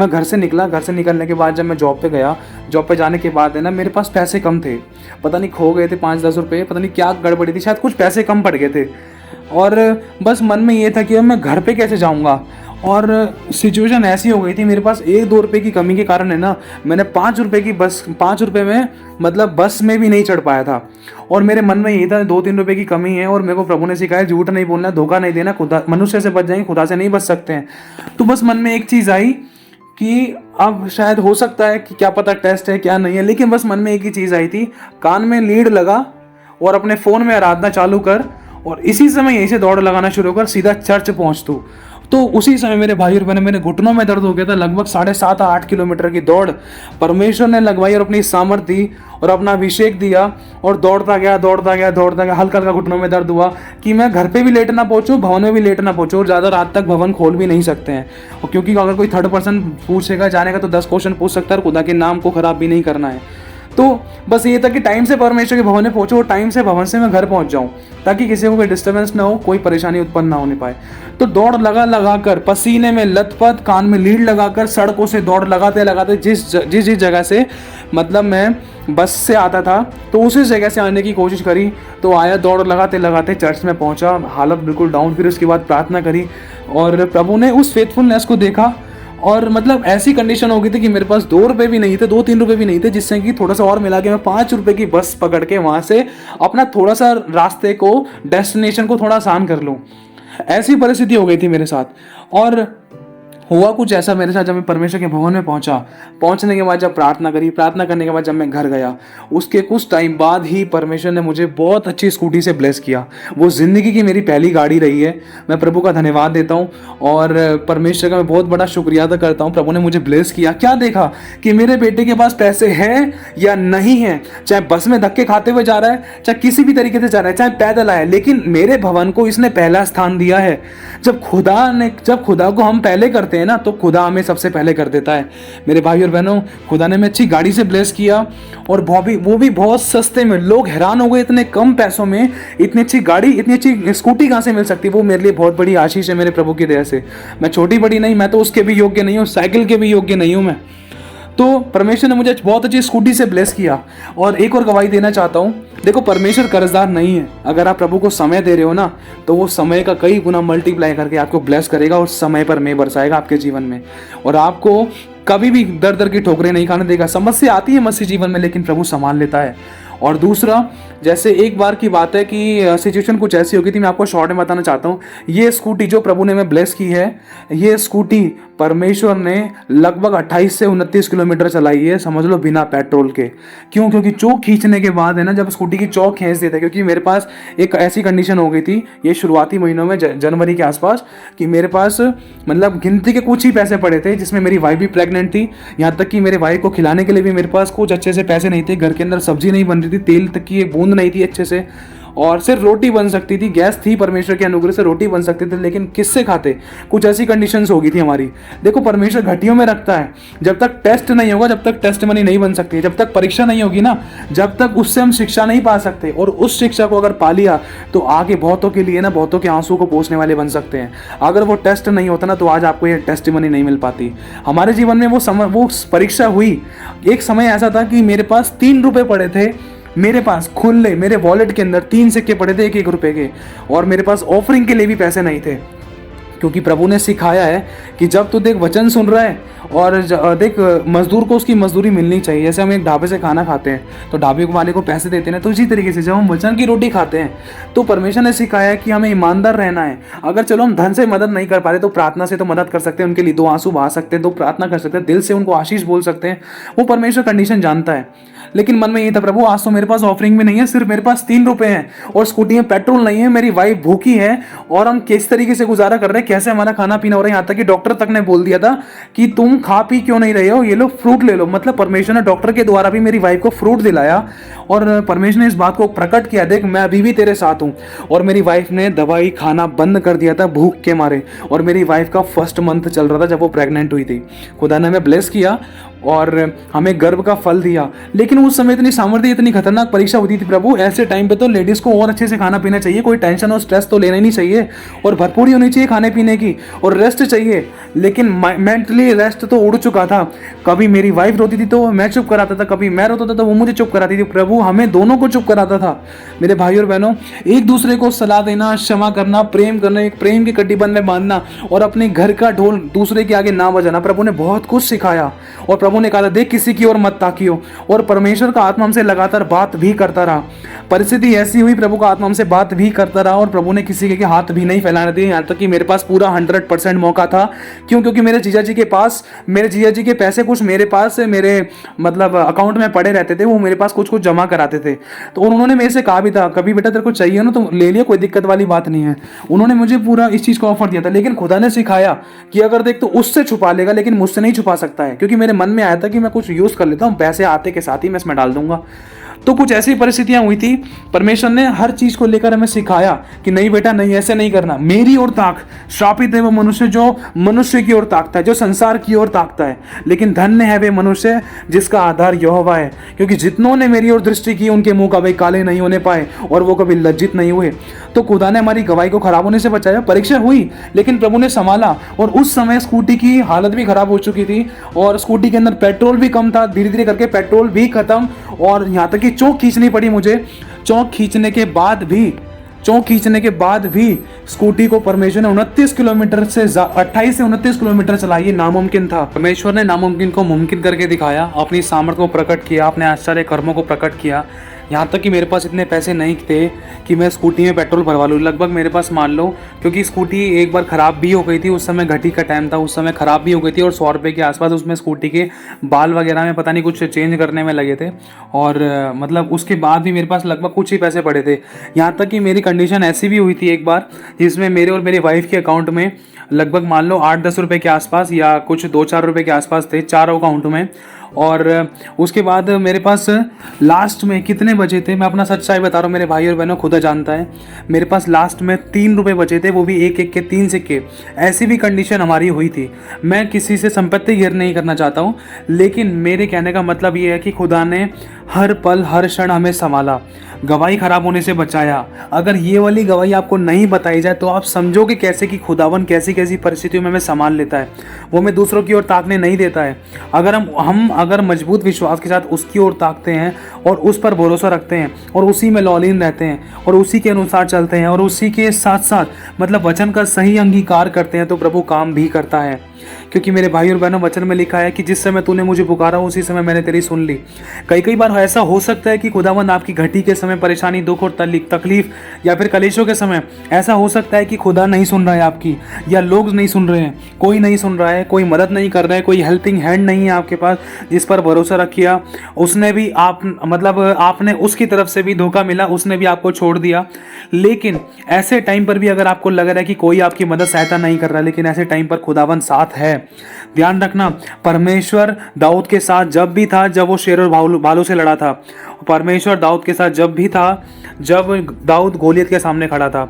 घर से निकलने के बाद जब मैं जॉब पे गया, जॉब पे जाने के बाद है ना, मेरे पास पैसे कम थे, पता नहीं खो गए थे 5-10 रुपये, पता नहीं क्या गड़बड़ी थी, शायद कुछ पैसे कम पड़ गए थे। और बस मन में ये था कि अब मैं घर पे कैसे जाऊँगा। और सिचुएशन ऐसी हो गई थी, मेरे पास 1-2 रुपये की कमी के कारण है ना, मैंने 5 रुपये में मतलब बस में भी नहीं चढ़ पाया था। और मेरे मन में यही था 2-3 रुपये की कमी है, और मेरे को प्रभु ने सिखाया झूठ नहीं बोलना, धोखा नहीं देना, खुदा मनुष्य से बच जाएंगे, खुदा से नहीं बच सकते हैं। तो बस मन में एक चीज़ आई कि अब शायद हो सकता है कि क्या पता टेस्ट है क्या नहीं है, लेकिन बस मन में एक ही चीज़ आई थी, कान में लीड लगा और अपने फ़ोन में आराधना चालू कर, और इसी समय यहीं से दौड़ लगाना शुरू कर, सीधा चर्च पहुँच तू। तो उसी समय मेरे भाई और बहनों, मेरे घुटनों में दर्द हो गया था। लगभग 7.5-8 किलोमीटर की दौड़ परमेश्वर ने लगवाई और अपनी सामर्थ दी और अपना अभिषेक दिया, और दौड़ता गया। हल्का हल्का घुटनों में दर्द हुआ कि मैं घर पे भी लेट ना पहुंचूं, भवन में भी लेट ना पहुंचूं, और ज़्यादा रात तक भवन खोल भी नहीं सकते हैं। और क्योंकि अगर कोई थर्ड पर्सन पूछेगा जाने का तो 10 क्वेश्चन पूछ सकता है, और खुदा के नाम को खराब भी नहीं करना है। तो बस ये था कि टाइम से परमेश्वर के भवन में पहुंचो और टाइम से भवन से मैं घर पहुंच जाऊं, ताकि किसी को कोई डिस्टर्बेंस ना हो, कोई परेशानी उत्पन्न ना होने पाए। तो दौड़ लगा कर, पसीने में लथपथ, कान में लीड लगाकर, सड़कों से दौड़ लगाते जिस जगह से मतलब मैं बस से आता था, तो उसी जगह से आने की कोशिश करी। तो आया, दौड़ लगाते चर्च में पहुंचा, हालत बिल्कुल डाउन। फिर उसके बाद प्रार्थना करी और प्रभु ने उस फेथफुलनेस को देखा। और मतलब ऐसी कंडीशन हो गई थी कि मेरे पास 2 रुपये भी नहीं थे, 2-3 रुपये भी नहीं थे, जिससे कि थोड़ा सा और मिला के मैं 5 रुपये की बस पकड़ के वहाँ से अपना थोड़ा सा रास्ते को, डेस्टिनेशन को थोड़ा आसान कर लूँ। ऐसी परिस्थिति हो गई थी मेरे साथ। और हुआ कुछ ऐसा मेरे साथ, जब मैं परमेश्वर के भवन में पहुंचने के बाद जब प्रार्थना करने के बाद जब मैं घर गया, उसके कुछ टाइम बाद ही परमेश्वर ने मुझे बहुत अच्छी स्कूटी से ब्लेस किया। वो ज़िंदगी की मेरी पहली गाड़ी रही है। मैं प्रभु का धन्यवाद देता हूँ और परमेश्वर का मैं बहुत बड़ा शुक्रिया अदा करता हूँ। प्रभु ने मुझे ब्लेस किया। क्या देखा कि मेरे बेटे के पास पैसे हैं या नहीं है, चाहे बस में धक्के खाते हुए जा रहा है, चाहे किसी भी तरीके से जा रहा है, चाहे पैदल आया, लेकिन मेरे भवन को इसने पहला स्थान दिया है। जब खुदा को हम पहले करते हैं ना, तो खुदा हमें सबसे पहले कर देता है। मेरे भाई और बहनों, खुदा ने मैं अच्छी गाड़ी से ब्लेस किया, और वो भी बहुत सस्ते में। लोग हैरान हो गए, इतने कम पैसों में इतनी अच्छी गाड़ी, इतनी अच्छी स्कूटी कहाँ से मिल सकती है। वो मेरे लिए बहुत बड़ी आशीष है मेरे प्रभु की दया से। मैं छोटी बड़ी नहीं, मैं तो उसके भी योग्य नहीं हूँ, साइकिल के भी योग्य नहीं हूँ मैं। तो परमेश्वर ने मुझे बहुत अच्छी स्कूटी से ब्लेस किया। और एक और गवाही देना चाहता हूँ, देखो परमेश्वर कर्जदार नहीं है। अगर आप प्रभु को समय दे रहे हो ना, तो वो समय का कई गुना मल्टीप्लाई करके आपको ब्लेस करेगा और समय पर मैं बरसाएगा आपके जीवन में, और आपको कभी भी दर दर की ठोकरें नहीं खाने देगा। समस्या आती है मसीह जीवन में, लेकिन प्रभु संभाल लेता है। और दूसरा, जैसे एक बार की बात है कि सिचुएशन कुछ ऐसी हो गई थी, मैं आपको शॉर्ट में बताना चाहता हूँ। ये स्कूटी जो प्रभु ने हमें ब्लेस की है, ये स्कूटी परमेश्वर ने लगभग 28 से 29 किलोमीटर चलाई है, समझ लो बिना पेट्रोल के। क्यों? क्योंकि चौक खींचने के बाद है ना, जब स्कूटी की चौक खींच देते, क्योंकि मेरे पास एक ऐसी कंडीशन हो गई थी ये शुरुआती महीनों में, जनवरी के आसपास, कि मेरे पास मतलब गिनती के कुछ ही पैसे पड़े थे, जिसमें मेरी वाइफ भी प्रेग्नेंट थी। यहाँ तक कि मेरे वाइफ को खिलाने के लिए भी मेरे पास कुछ अच्छे से पैसे नहीं थे, घर के अंदर सब्जी नहीं बन रही थी, तेल तक की एक बूंद नहीं थी अच्छे से, और सिर्फ रोटी बन सकती थी, गैस थी परमेश्वर के अनुग्रह से रोटी बन सकती थी, लेकिन किससे खाते? कुछ ऐसी कंडीशंस हो गई थी हमारी। देखो, परमेश्वर घटियों में रखता है। जब तक टेस्ट नहीं होगा, जब तक टेस्ट मनी नहीं बन सकती, जब तक परीक्षा नहीं होगी ना, जब तक उससे हम शिक्षा नहीं पा सकते, और उस शिक्षा को अगर पा लिया तो आगे बहुतों के लिए ना, बहुतों के आंसू को पोंछने वाले बन सकते हैं। अगर वो टेस्ट नहीं होता ना, तो आज आपको ये टेस्ट मनी नहीं मिल पाती। हमारे जीवन में वो परीक्षा हुई। एक समय ऐसा था कि मेरे पास 3 रुपए पड़े थे, मेरे पास खुले मेरे वॉलेट के अंदर 3 सिक्के पड़े थे 1-1 रुपए के, और मेरे पास ऑफरिंग के लिए भी पैसे नहीं थे। क्योंकि प्रभु ने सिखाया है कि जब तू देख वचन सुन रहा है, और देख मजदूर को उसकी मजदूरी मिलनी चाहिए। जैसे हम एक ढाबे से खाना खाते हैं तो ढाबे वाले को पैसे देते हैं, तो इसी तरीके से जब हम वचन की रोटी खाते हैं तो परमेश्वर ने सिखाया है कि हमें ईमानदार रहना है। अगर चलो हम धन से मदद नहीं कर पा रहे तो प्रार्थना से तो मदद कर सकते हैं, उनके लिए 2 आंसू बहा सकते हैं, 2 प्रार्थना कर सकते हैं, दिल से उनको आशीष बोल सकते हैं। वो परमेश्वर कंडीशन जानता है। लेकिन मन में ये था, प्रभु आज तो मेरे पास ऑफरिंग भी नहीं है, सिर्फ मेरे पास 3 रुपए हैं, और स्कूटी में पेट्रोल नहीं है, मेरी वाइफ भूखी है, और हम किस तरीके से गुजारा कर रहे हैं, कैसे हमारा खाना पीना हो रहा है। यहाँ तक कि डॉक्टर तक ने बोल दिया था कि तुम खा पी क्यों नहीं रहे हो, ये लो फ्रूट ले लो। मतलब परमेश्वर ने डॉक्टर के द्वारा भी मेरी वाइफ को फ्रूट दिलाया, और परमेश्वर ने इस बात को प्रकट किया, देख मैं अभी भी तेरे साथ हूँ। और मेरी वाइफ ने दवाई खाना बंद कर दिया था भूख के मारे, और मेरी वाइफ का फर्स्ट मंथ चल रहा था जब वो प्रेग्नेंट हुई थी। खुदा ने हमें ब्लेस किया और हमें गर्भ का फल दिया। लेकिन उस समय इतनी सामर्थ्य, इतनी खतरनाक परीक्षा होती थी प्रभु, ऐसे टाइम पे तो लेडीज को और अच्छे से खाना पीना चाहिए, कोई टेंशन और स्ट्रेस तो लेना ही नहीं चाहिए, और भरपूरी होनी चाहिए खाने पीने की, और रेस्ट चाहिए। लेकिन मेंटली रेस्ट तो उड़ चुका था। कभी मेरी वाइफ रोती थी तो मैं चुप कराता था, कभी मैं रोता था तो वो मुझे चुप कराती थी। प्रभु हमें दोनों को चुप कराता था। मेरे भाई और बहनों, एक दूसरे को सलाह देना, क्षमा करना, प्रेम करना, एक प्रेम के कटिबंध में बांधना, और अपने घर का ढोल दूसरे के आगे ना बजाना, प्रभु ने बहुत कुछ सिखाया। और प्रभु ने कहा, देख किसी की ओर मत ताकियो। और परमेश्वर का आत्मा हमसे लगातार बात भी करता रहा। परिस्थिति ऐसी हुई, प्रभु का आत्मा हमसे बात भी करता रहा, और प्रभु ने किसी के हाथ भी नहीं फैलाने दिए। यहाँ तक कि मेरे पास पूरा 100% मौका था। क्यों? क्योंकि मेरे जीजा जी के पैसे कुछ मेरे पास मेरे मतलब अकाउंट में पड़े रहते थे, वो मेरे पास कुछ कुछ जमा कराते थे। तो उन्होंने मेरे से कहा भी था, कभी बेटा तेरे को चाहिए ना तो ले लिया, कोई दिक्कत वाली बात नहीं है। उन्होंने मुझे पूरा इस चीज़ को ऑफर दिया था। लेकिन खुदा ने सिखाया कि अगर देख तो उससे छुपा लेगा, लेकिन मुझसे नहीं छुपा सकता है। क्योंकि मेरे मन में आया था कि मैं कुछ यूज़ कर लेता हूँ, पैसे आते के साथ ही मैं इसमें डाल दूंगा। तो कुछ ऐसी परिस्थितियां हुई थी, परमेश्वर ने हर चीज को लेकर हमें सिखाया कि नहीं बेटा, नहीं ऐसे नहीं करना। मेरी ओर ताक, श्रापित है वो मनुष्य जो मनुष्य की ओर ताकता है, जो संसार की ओर ताकता है, लेकिन धन्य है वे मनुष्य जिसका आधार यहोवा है। क्योंकि जितनों ने मेरी ओर दृष्टि की उनके मुंह कभी काले नहीं होने पाए, और वो कभी लज्जित नहीं हुए। तो खुदा ने हमारी गवाही को खराब होने से बचाया। परीक्षा हुई लेकिन प्रभु ने संभाला। और उस समय स्कूटी की हालत भी खराब हो चुकी थी, और स्कूटी के अंदर पेट्रोल भी कम था। धीरे धीरे करके पेट्रोल भी खत्म, और यहाँ तक कि चौक खींचनी पड़ी मुझे। चौक खींचने के बाद भी स्कूटी को परमेश्वर ने 29 किलोमीटर से 28 से 29 किलोमीटर चलाई। नामुमकिन था। परमेश्वर ने नामुमकिन को मुमकिन करके दिखाया, अपनी सामर्थ्य को प्रकट किया, अपने आश्चर्य कर्मों को प्रकट किया। यहाँ तक कि मेरे पास इतने पैसे नहीं थे कि मैं स्कूटी में पेट्रोल भरवा लूँ। लगभग मेरे पास मान लो, क्योंकि स्कूटी एक बार ख़राब भी हो गई थी, उस समय घटी का टाइम था, उस समय ख़राब भी हो गई थी, और 100 रुपये के आसपास उसमें स्कूटी के बाल वगैरह में पता नहीं कुछ चेंज करने में लगे थे। और मतलब उसके बाद भी मेरे पास लगभग कुछ ही पैसे पड़े थे। यहाँ तक कि मेरी कंडीशन ऐसी भी हुई थी एक बार, जिसमें मेरे और मेरी वाइफ के अकाउंट में लगभग मान लो 8-10 रुपये के आसपास, या कुछ 2-4 रुपये के आसपास थे, चारों अकाउंट में। और उसके बाद मेरे पास लास्ट में कितने बचे थे, मैं अपना सच्चाई बता रहा हूँ मेरे भाई और बहनों, खुदा जानता है। मेरे पास लास्ट में 3 रुपये बचे थे, वो भी 1-1 के 3 सिक्के। ऐसी भी कंडीशन हमारी हुई थी। मैं किसी से संपत्ति घेर नहीं करना चाहता हूँ, लेकिन मेरे कहने का मतलब ये है कि खुदा ने हर पल हर क्षण हमें संभाला, गवाही खराब होने से बचाया। अगर ये वाली गवाही आपको नहीं बताई जाए तो आप समझोगे कैसे कि खुदावन कैसी कैसी परिस्थितियों में हमें संभाल लेता है। वो हमें दूसरों की ओर ताकने नहीं देता है। अगर हम अगर मजबूत विश्वास के साथ उसकी ओर ताकते हैं और उस पर भरोसा रखते हैं और उसी में लौलीन रहते हैं और उसी के अनुसार चलते हैं और उसी के साथ साथ मतलब वचन का सही अंगीकार करते हैं, तो प्रभु काम भी करता है। क्योंकि मेरे भाई और बहनों, वचन में लिखा है कि जिस समय तूने मुझे पुकारा उसी समय मैंने तेरी सुन ली। कई कई बार ऐसा हो सकता है कि खुदावंद आपकी घटी के समय, परेशानी, दुख और तकलीफ या फिर कलेशों के समय ऐसा हो सकता है कि खुदा नहीं सुन रहा है आपकी, या लोग नहीं सुन रहे हैं, कोई नहीं सुन रहा है, कोई मदद नहीं कर रहा है, कोई हेल्पिंग हैंड नहीं है आपके पास जिस पर भरोसा रखिया, उसने भी आपने उसकी तरफ से भी धोखा मिला, उसने भी आपको छोड़ दिया। लेकिन ऐसे टाइम पर भी अगर आपको लग रहा है कि कोई आपकी मदद सहायता नहीं कर रहा, लेकिन ऐसे टाइम पर खुदावन साथ है। ध्यान रखना, परमेश्वर दाऊद के साथ जब भी था जब वो शेर और भालू से लड़ा था, परमेश्वर दाऊद के साथ जब भी था जब दाऊद गोलियत के सामने खड़ा था,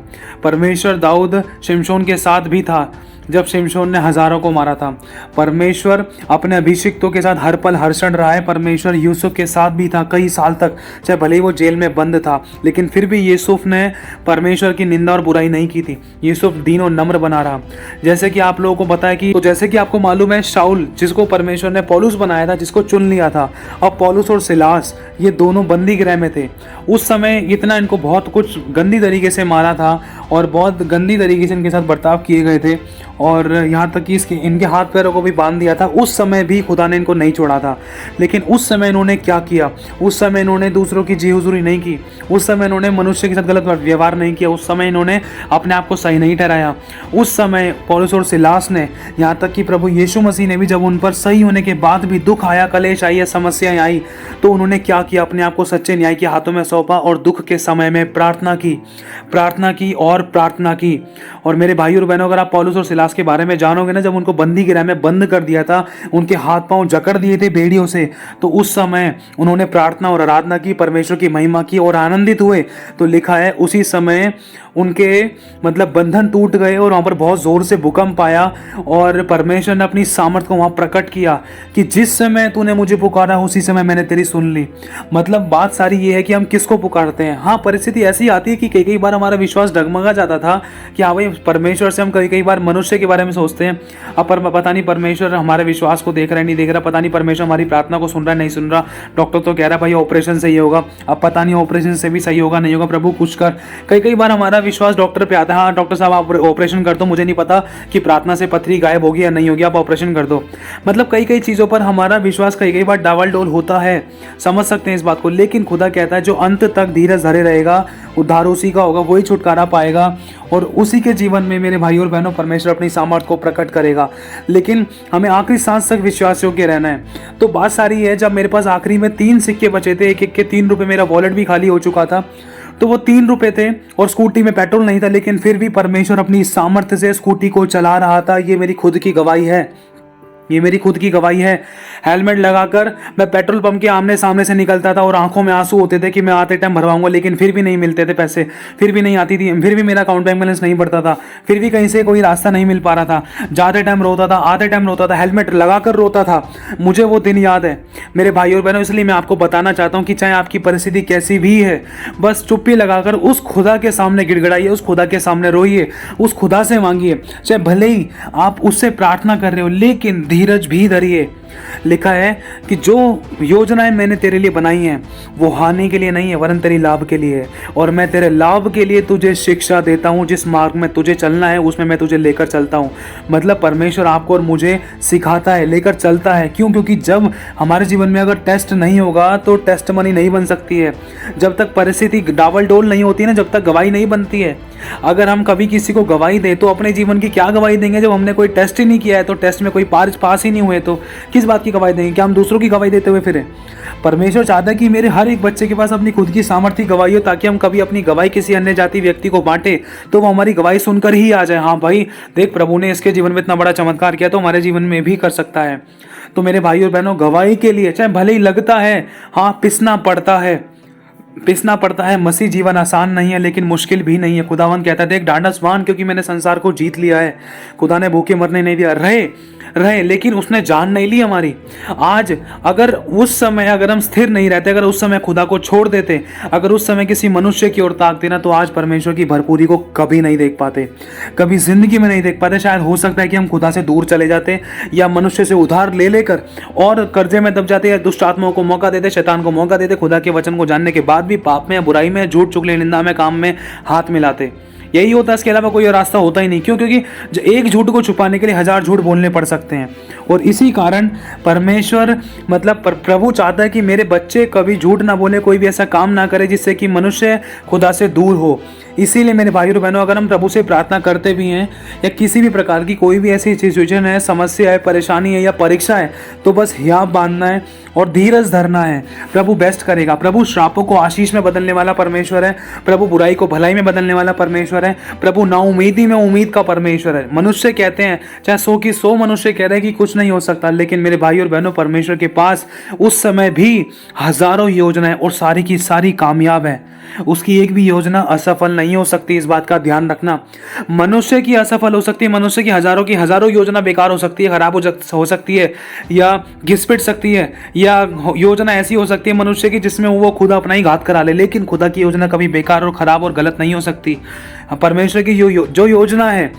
परमेश्वर दाऊद शिमशोन के साथ भी था जब शिमशोन ने हजारों को मारा था, परमेश्वर अपने अभिषिक्तों के साथ हर पल हर क्षण रहा है, परमेश्वर यूसुफ के साथ भी था कई साल तक, चाहे भले ही वो जेल में बंद था, लेकिन फिर भी यूसुफ ने परमेश्वर की निंदा और बुराई नहीं की थी। यूसुफ दीन और नम्र बना रहा। जैसे कि आप लोगों को पता है कि जैसे कि आपको मालूम है, शाऊल जिसको परमेश्वर ने पौलुस बनाया था, जिसको चुन लिया था, अब पौलुस और सिलास ये दोनों बंदी गृह में थे। उस समय इतना इनको बहुत कुछ गंदी तरीके से मारा था और बहुत गंदी तरीके से इनके साथ बर्ताव किए गए थे, और यहाँ तक कि इनके हाथ पैरों को भी बांध दिया था। उस समय भी खुदा ने इनको नहीं छोड़ा था। लेकिन उस समय इन्होंने क्या किया? उस समय इन्होंने दूसरों की जी हुजूरी नहीं की, उस समय इन्होंने मनुष्य के साथ गलत व्यवहार नहीं किया, उस समय इन्होंने अपने आप को सही नहीं ठहराया। उस समय पौलुस और सिलास ने, यहाँ तक कि प्रभु यीशु मसीह ने भी, जब उन पर सही होने के बाद भी दुख आया, कलेश आई, समस्याएं आई, तो उन्होंने क्या किया? अपने आप को सच्चे न्याय के हाथों में सौंपा और दुख के समय में प्रार्थना की और प्रार्थना की। और मेरे भाई और बहनों, अगर आप पौलुस और सिलास के बारे में जानोगे ना, जब उनको बंदी गृह में बंद कर दिया था, उनके हाथ पांव जकड़ दिए थे बेड़ियों से, तो उस समय उन्होंने प्रार्थना और आराधना की, परमेश्वर की महिमा की और आनंदित हुए। तो लिखा है उसी समय उनके बंधन टूट गए और वहाँ पर बहुत ज़ोर से भूकंप आया और परमेश्वर ने अपनी सामर्थ को वहाँ प्रकट किया कि जिस समय तूने मुझे पुकारा उसी समय मैंने तेरी सुन ली। बात सारी ये है कि हम किसको पुकारते हैं। हाँ, परिस्थिति ऐसी आती है कि कई कई बार हमारा विश्वास डगमगा जाता था कि हाँ भाई, परमेश्वर से हम कई कई बार मनुष्य के बारे में सोचते हैं, अब पता नहीं परमेश्वर हमारे विश्वास को देख रहा है नहीं देख रहा, पता नहीं परमेश्वर हमारी प्रार्थना को सुन रहा है नहीं सुन रहा, डॉक्टर तो कह रहा है भाई ऑपरेशन से ही होगा, अब पता नहीं ऑपरेशन से भी सही होगा नहीं होगा, प्रभु कुछ कर। कई कई बार हमारा विश्वास डॉक्टर पे आता है, हाँ डॉक्टर साहब आप ऑपरेशन कर दो, मुझे नहीं पता कि प्रार्थना से पथरी गायब होगी या नहीं होगी, आप ऑपरेशन कर दो। कई कई चीज़ों पर हमारा विश्वास कई कई बार डावल डोल होता है, समझ सकते हैं इस बात को। लेकिन खुदा कहता है जो अंत तक धीरज धरे रहेगा उद्धार उसी का होगा, वही छुटकारा पाएगा और उसी के जीवन में मेरे भाई और बहनों परमेश्वर अपनी सामर्थ को प्रकट करेगा। लेकिन हमें आखिरी सांस तक विश्वास योग्य रहना है। तो बात सारी है, जब मेरे पास आखिरी में 3 सिक्के बचे थे, एक एक के 3 रुपये, मेरा वॉलेट भी खाली हो चुका था, तो वो 3 रुपये थे और स्कूटी में पेट्रोल नहीं था, लेकिन फिर भी परमेश्वर अपनी सामर्थ्य से स्कूटी को चला रहा था। ये मेरी खुद की गवाही है, ये मेरी खुद की गवाही है। हेलमेट लगाकर मैं पेट्रोल पंप के आमने सामने से निकलता था और आंखों में आंसू होते थे कि मैं आते टाइम भरवाऊंगा, लेकिन फिर भी नहीं मिलते थे पैसे, फिर भी नहीं आती थी, फिर भी मेरा अकाउंट बैंक बैलेंस नहीं बढ़ता था, फिर भी कहीं से कोई रास्ता नहीं मिल पा रहा था। जाते टाइम रोता था, आते टाइम रोता था, हेलमेट लगाकर रोता था। मुझे वो दिन याद है मेरे भाई और बहनों, इसलिए मैं आपको बताना चाहता हूँ कि चाहे आपकी परिस्थिति कैसी भी है, बस चुप्पी लगाकर उस खुदा के सामने गिड़गिड़ाइए, उस खुदा के सामने रोइए, उस खुदा से मांगिए। चाहे भले ही आप उससे प्रार्थना कर रहे हो, लेकिन धीरज भी धरिए। लिखा है कि जो योजनाएं मैंने तेरे लिए बनाई हैं वो हानि के लिए नहीं है वरन तेरी लाभ के लिए है, और मैं तेरे लाभ के लिए तुझे शिक्षा देता हूं, जिस मार्ग में तुझे चलना है उसमें मैं तुझे लेकर चलता हूं। परमेश्वर आपको और मुझे सिखाता है, लेकर चलता है। क्यों? क्योंकि जब हमारे जीवन में अगर टेस्ट नहीं होगा तो टेस्ट मनी नहीं बन सकती है। जब तक परिस्थिति डावल डोल नहीं होती है ना, जब तक गवाही नहीं बनती है। अगर हम कभी किसी को गवाही दें तो अपने जीवन की क्या गवाही देंगे? जब हमने कोई टेस्ट ही नहीं किया है, तो टेस्ट में कोई पास ही नहीं हुए तो किस बात की गवाही देंगे? क्या हम दूसरों की गवाही देते हुए फिरें? परमेश्वर चाहता है कि मेरे हर एक बच्चे के पास अपनी खुद की सामर्थ्य गवाही हो, ताकि हम कभी अपनी गवाही किसी अन्य जाति व्यक्ति को बांटे तो वो हमारी गवाही सुनकर ही आ जाए, हाँ भाई देख प्रभु ने इसके जीवन में इतना बड़ा चमत्कार किया तो हमारे जीवन में भी कर सकता है। तो मेरे भाई और बहनों, गवाही के लिए चाहे भले ही लगता है, हाँ पिसना पड़ता है। मसीह जीवन आसान नहीं है लेकिन मुश्किल भी नहीं है। खुदावंद कहता है देख ढांढस बांध, क्योंकि मैंने संसार को जीत लिया है। खुदा ने भूखे मरने नहीं दिया, रहे लेकिन उसने जान नहीं ली हमारी। आज अगर उस समय अगर हम स्थिर नहीं रहते, अगर उस समय खुदा को छोड़ देते, अगर उस समय किसी मनुष्य की ओर ताकते ना, तो आज परमेश्वर की भरपूरी को कभी नहीं देख पाते, कभी जिंदगी में नहीं देख पाते। शायद हो सकता है कि हम खुदा से दूर चले जाते या मनुष्य से उधार ले लेकर और कर्जे में दब जाते, या दुष्ट आत्माओं को मौका देते, शैतान को मौका देते, खुदा के वचन को जानने के बाद भी पाप में या बुराई में, झूठ चुगली निंदा में, काम में हाथ मिलाते। यही होता है, इसके अलावा कोई और रास्ता होता ही नहीं। क्यों? क्योंकि एक झूठ को छुपाने के लिए 1000 झूठ बोलने पड़ सकते हैं। और इसी कारण परमेश्वर मतलब प्रभु चाहता है कि मेरे बच्चे कभी झूठ ना बोले, कोई भी ऐसा काम ना करे जिससे कि मनुष्य खुदा से दूर हो। इसीलिए मेरे भाई और बहनों, अगर हम प्रभु से प्रार्थना करते भी हैं या किसी भी प्रकार की कोई भी ऐसी सिचुएशन है, समस्या है, परेशानी है या परीक्षा है, तो बस हियाव बांधना है और धीरज धरना है। प्रभु बेस्ट करेगा। प्रभु श्रापों को आशीष में बदलने वाला परमेश्वर है। प्रभु बुराई को भलाई में बदलने वाला परमेश्वर है। प्रभु नाउमीदी में उम्मीद का परमेश्वर है। मनुष्य कहते हैं, चाहे 100 की 100 मनुष्य कह रहे हैं कि कुछ नहीं हो सकता, लेकिन मेरे भाई और बहनों, परमेश्वर के पास उस समय भी हजारों योजनाएं और सारी की सारी कामयाब है। उसकी एक भी योजना असफल नहीं हो सकती। इस बात का ध्यान रखना। मनुष्य की असफल हो सकती है, मनुष्य की हजारों योजना बेकार हो सकती है, खराब हो सकती है या घिस-पिट सकती है, या योजना ऐसी हो सकती है मनुष्य की जिसमें वो खुद अपना ही घात करा ले, लेकिन खुदा की योजना कभी बेकार और खराब और गलत नहीं हो सकती। परमेश्वर की जो योजना है,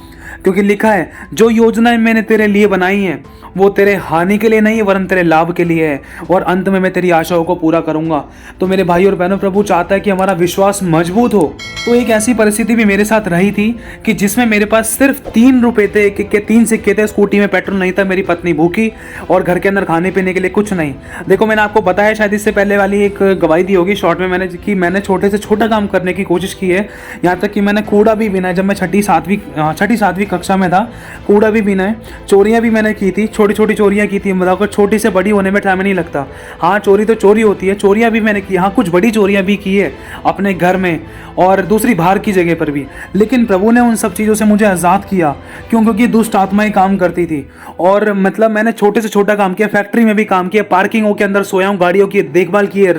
क्योंकि लिखा है, जो योजनाएं मैंने तेरे लिए बनाई हैं वो तेरे हानि के लिए नहीं है वरन तेरे लाभ के लिए है, और अंत में मैं तेरी आशाओं को पूरा करूंगा। तो मेरे भाई और बहनों, प्रभु चाहता है कि हमारा विश्वास मजबूत हो। तो एक ऐसी परिस्थिति भी मेरे साथ रही थी कि जिसमें मेरे पास सिर्फ 3 रुपए थे, के 3 सिक्के थे, स्कूटी में पेट्रोल नहीं था, मेरी पत्नी भूखी और घर के अंदर खाने पीने के लिए कुछ नहीं। देखो, मैंने आपको बताया, शायद इससे पहले वाली एक गवाही दी होगी शॉर्ट में मैंने, कि मैंने छोटे से छोटा काम करने की कोशिश की है। यहाँ तक कि मैंने कूड़ा भी बीना है। जब मैं छठी सातवीं कक्षा में था, कूड़ा भी बीना है। चोरियां भी मैंने की थी, छोटी छोटी चोरियां की थी। बताओ, छोटी से बड़ी होने में टाइम नहीं लगता। हाँ, चोरी तो चोरी होती है, चोरियां भी मैंने की। हाँ, कुछ बड़ी चोरियां भी की है अपने घर में और दूसरी बाहर की जगह पर भी। लेकिन प्रभु ने उन सब चीज़ों से मुझे आज़ाद किया। क्यों? क्योंकि दुष्ट आत्माएं काम करती थी। और मतलब मैंने छोटे से छोटा काम किया, फैक्ट्री में भी काम किया, पार्किंगों के अंदर सोया हूँ, गाड़ियों की देखभाल की है,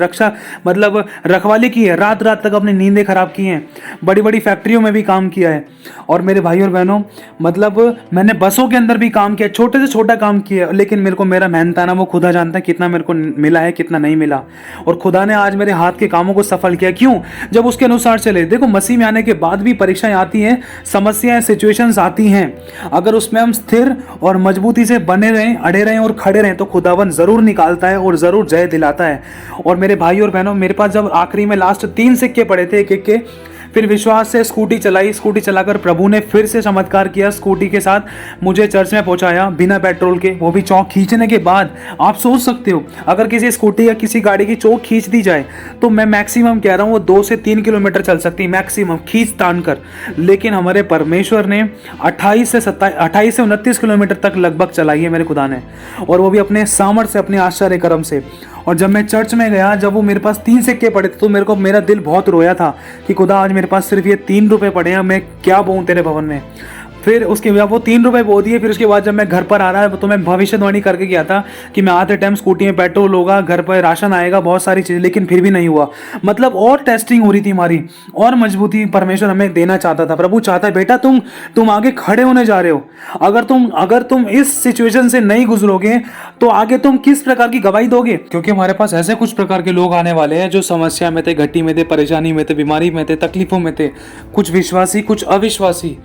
रखवाली की है, रात रात तक अपनी नींदें खराब की हैं, बड़ी बड़ी फैक्ट्रियों में भी काम किया है। और मेरे भाई और बहनों, मतलब मैंने बसों के अंदर भी काम किया, छोटे से छोटा काम किया। लेकिन मेरे को मेरा मेहनताना वो खुदा जानता है कितना मेरे को मिला है, कितना नहीं मिला। और खुदा ने आज मेरे हाथ के कामों को सफल किया। क्यों? जब उसके अनुसार चले। देखो, मसीह में आने के बाद भी परीक्षाएं आती हैं, समस्याएं, सिचुएशंस आती हैं। अगर उसमें हम स्थिर और मजबूती से बने रहें, अड़े रहें और खड़े रहें, तो खुदावन जरूर निकालता है और जरूर जय दिलाता है। और मेरे भाई और बहनों, मेरे पास जब आखिरी में लास्ट 3 सिक्के पड़े थे एक एक के, फिर विश्वास से स्कूटी चलाई। स्कूटी चलाकर प्रभु ने फिर से चमत्कार किया। स्कूटी के साथ मुझे चर्च में पहुंचाया बिना पेट्रोल के, वो भी चौक खींचने के बाद। आप सोच सकते हो, अगर किसी स्कूटी या किसी गाड़ी की चौक खींच दी जाए तो मैं मैक्सिमम कह रहा हूँ वो 2 से 3 किलोमीटर चल सकती है, मैक्सिमम खींच तान कर। लेकिन हमारे परमेश्वर ने 28 से 29 किलोमीटर तक लगभग चलाई है मेरे खुदा ने, और वो भी अपने सामर्थ्य से, अपने आश्चर्य कर्म से। और जब मैं चर्च में गया, जब वो मेरे पास 3 सिक्के पड़े थे, तो मेरा दिल बहुत रोया था कि खुदा, आज मेरे पास सिर्फ ये 3 रुपए पड़े हैं, मैं क्या बोऊं तेरे भवन में। फिर उसके बाद वो 3 रुपए बो दिए। फिर उसके बाद जब मैं घर पर आ रहा है तो मैं भविष्यवाणी करके गया था कि मैं आते टाइम स्कूटी में पेट्रोल होगा, घर पर राशन आएगा, बहुत सारी चीज़ें, लेकिन फिर भी नहीं हुआ। मतलब और टेस्टिंग हो रही थी हमारी, और मजबूती परमेश्वर हमें देना चाहता था। प्रभु चाहता है, बेटा तुम आगे खड़े होने जा रहे हो। अगर तुम इस सिचुएशन से नहीं गुजरोगे तो आगे तुम किस प्रकार की गवाही दोगे? क्योंकि हमारे पास ऐसे कुछ प्रकार के लोग आने वाले हैं जो समस्या में थे, घटी में थे, परेशानी में थे, बीमारी में थे, तकलीफों में थे, कुछ विश्वासी, कुछ अविश्वासी।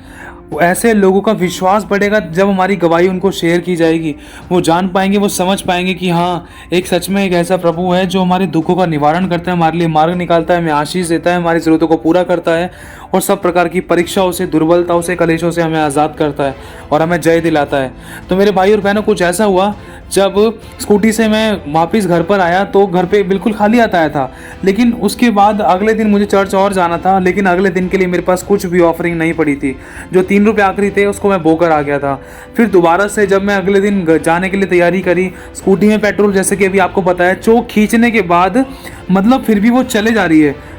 ऐसे लोगों का विश्वास बढ़ेगा जब हमारी गवाही उनको शेयर की जाएगी। वो जान पाएंगे, वो समझ पाएंगे कि हाँ, एक सच में एक ऐसा प्रभु है जो हमारे दुखों का निवारण करता है, हमारे लिए मार्ग निकालता है, हमें आशीष देता है, हमारी ज़रूरतों को पूरा करता है और सब प्रकार की परीक्षाओं से, दुर्बलताओं से, कलेशों से हमें आज़ाद करता है और हमें जय दिलाता है। तो मेरे भाई और बहनों, कुछ ऐसा हुआ, जब स्कूटी से मैं वापस घर पर आया तो घर पे बिल्कुल खाली आया था। लेकिन उसके बाद अगले दिन मुझे चर्च और जाना था, लेकिन अगले दिन के लिए मेरे पास कुछ भी ऑफरिंग नहीं पड़ी थी। जो 3 रुपये आखिरी थे उसको मैं बोकर आ गया था। फिर दोबारा से जब मैं अगले दिन जाने के लिए तैयारी करी, स्कूटी में पेट्रोल, जैसे कि अभी आपको बताया, चौक खींचने के बाद मतलब फिर भी वो चले जा रही है।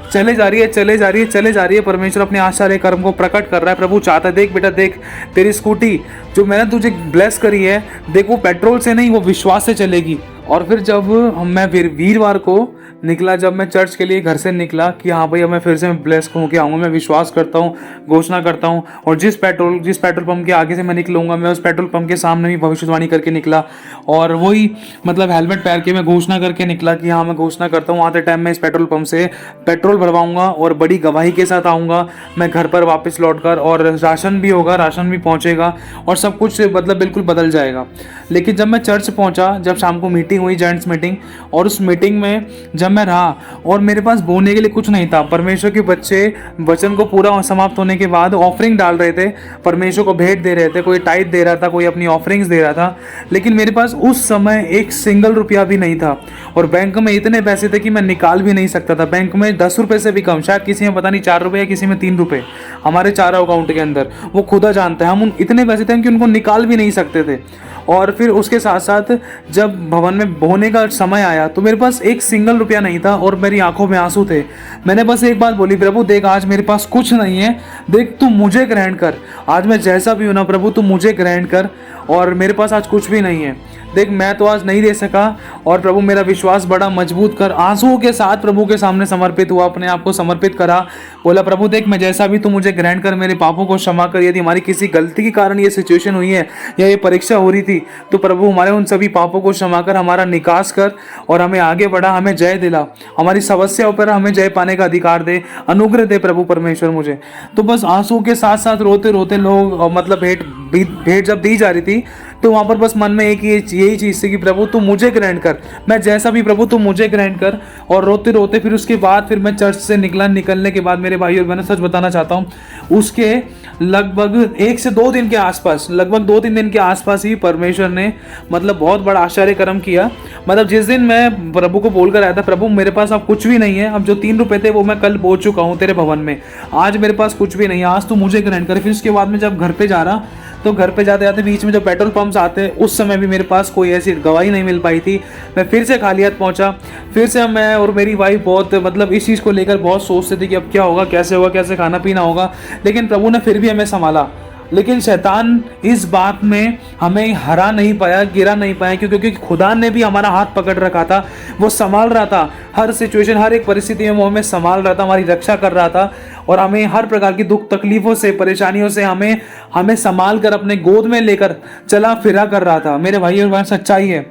परमेश्वर अपने आश्चर्य कर्म को प्रकट कर रहा है। प्रभु चाहता है, देख बेटा, देख तेरी स्कूटी जो मैंने तुझे ब्लेस करी है, देख वो पेट्रोल से नहीं, वो विश्वास से चलेगी। और फिर जब मैं वीरवार को निकला, जब मैं चर्च के लिए घर से निकला कि हाँ भाई, अब मैं फिर से ब्लेस होकर आऊँगा, मैं विश्वास करता हूँ, घोषणा करता हूँ। और जिस पेट्रोल पंप के आगे से मैं निकलूँगा, मैं उस पेट्रोल पंप के सामने भी भविष्यवाणी करके निकला। और वही मतलब हेलमेट पहन के मैं घोषणा करके निकला कि हाँ, मैं घोषणा करता हूँ, आते टाइम मैं इस पेट्रोल पंप से पेट्रोल भरवाऊँगा और बड़ी गवाही के साथ आऊँगा मैं घर पर वापस लौटकर, और राशन भी होगा, राशन भी पहुँचेगा और सब कुछ मतलब बिल्कुल बदल जाएगा। लेकिन जब मैं चर्च पहुँचा, जब शाम को मीटिंग हुई, जेंट्स मीटिंग, और उस मीटिंग में जब मैं रहा और मेरे पास बोने के लिए कुछ नहीं था, परमेश्वर के बच्चे वचन को पूरा समाप्त होने के बाद ऑफरिंग डाल रहे थे, परमेश्वर को भेंट दे रहे थे, कोई टाइट दे रहा था, कोई अपनी ऑफरिंग्स दे रहा था, लेकिन मेरे पास उस समय एक सिंगल रुपया भी नहीं था। और बैंक में इतने पैसे थे कि मैं निकाल भी नहीं सकता था। बैंक में 10 रुपये से भी कम, शायद किसी में पता नहीं 4 रुपये, किसी में 3 रुपये, हमारे चारों अकाउंट के अंदर, वो खुदा जानता है। हम उन इतने पैसे थे कि उनको निकाल भी नहीं सकते थे। और फिर उसके साथ साथ जब भवन में होने का समय आया तो मेरे पास एक सिंगल रुपया नहीं था और मेरी आंखों में आंसू थे। मैंने बस एक बात बोली, प्रभु देख आज मेरे पास कुछ नहीं है, देख तू मुझे ग्रहण कर, आज मैं जैसा भी हूं ना प्रभु तू मुझे ग्रहण कर, और मेरे पास आज कुछ भी नहीं है, देख मैं तो आज नहीं दे सका, और प्रभु मेरा विश्वास बड़ा मजबूत कर। आंसुओं के साथ प्रभु के सामने समर्पित हुआ, अपने आप को समर्पित करा, बोला प्रभु देख मैं जैसा भी, तू मुझे ग्रहण कर, मेरे पापों को क्षमा कर। यदि हमारी किसी गलती के कारण ये सिचुएशन हुई है या ये परीक्षा हो रही थी तो प्रभु हमारे उन सभी पापों को क्षमा कर, हमारा निकास कर और हमें आगे बढ़ा, हमें जय दिला, हमारी समस्याओं पर हमें जय पाने का अधिकार दे, अनुग्रह दे प्रभु परमेश्वर मुझे। तो बस आंसुओं के साथ साथ रोते रोते लोग मतलब भेंट जब दी जा रही थी तो वहाँ पर बस मन में एक यही चीज़ थी कि प्रभु तू मुझे ग्रहण कर, मैं जैसा भी प्रभु तू मुझे ग्रहण कर। और रोते रोते फिर उसके बाद फिर मैं चर्च से निकलने के बाद मेरे भाई और बहनों सच बताना चाहता हूँ, उसके लगभग 1 से 2 दिन के आसपास, लगभग 2-3 दिन के आसपास ही परमेश्वर ने मतलब बहुत बड़ा आश्चर्य कर्म किया। मतलब जिस दिन मैं प्रभु को बोलकर आया था, प्रभु मेरे पास अब कुछ भी नहीं है, अब जो 3 रुपये थे वो मैं कल पहुँच चुका हूँ तेरे भवन में, आज मेरे पास कुछ भी नहीं है, आज तू मुझे ग्रहण कर। फिर उसके बाद में जब घर पे जा रहा तो घर पे जाते जाते बीच में जब पेट्रोल पंप्स आते हैं उस समय भी मेरे पास कोई ऐसी गवाही नहीं मिल पाई थी। मैं फिर से खाली हाथ पहुंचा। फिर से मैं और मेरी वाइफ बहुत मतलब इस चीज़ को लेकर बहुत सोचते थे कि अब क्या होगा, कैसे खाना पीना होगा, लेकिन प्रभु ने फिर भी हमें संभाला। लेकिन शैतान इस बात में हमें हरा नहीं पाया, गिरा नहीं पाया, क्योंकि खुदा ने भी हमारा हाथ पकड़ रखा था, वो संभाल रहा था हर सिचुएशन, हर एक परिस्थिति में वो हमें संभाल रहा था, हमारी रक्षा कर रहा था और हमें हर प्रकार की दुख तकलीफों से, परेशानियों से हमें संभाल कर अपने गोद में लेकर चला फिरा कर रहा था। मेरे भाई और बहन सच्चाई है।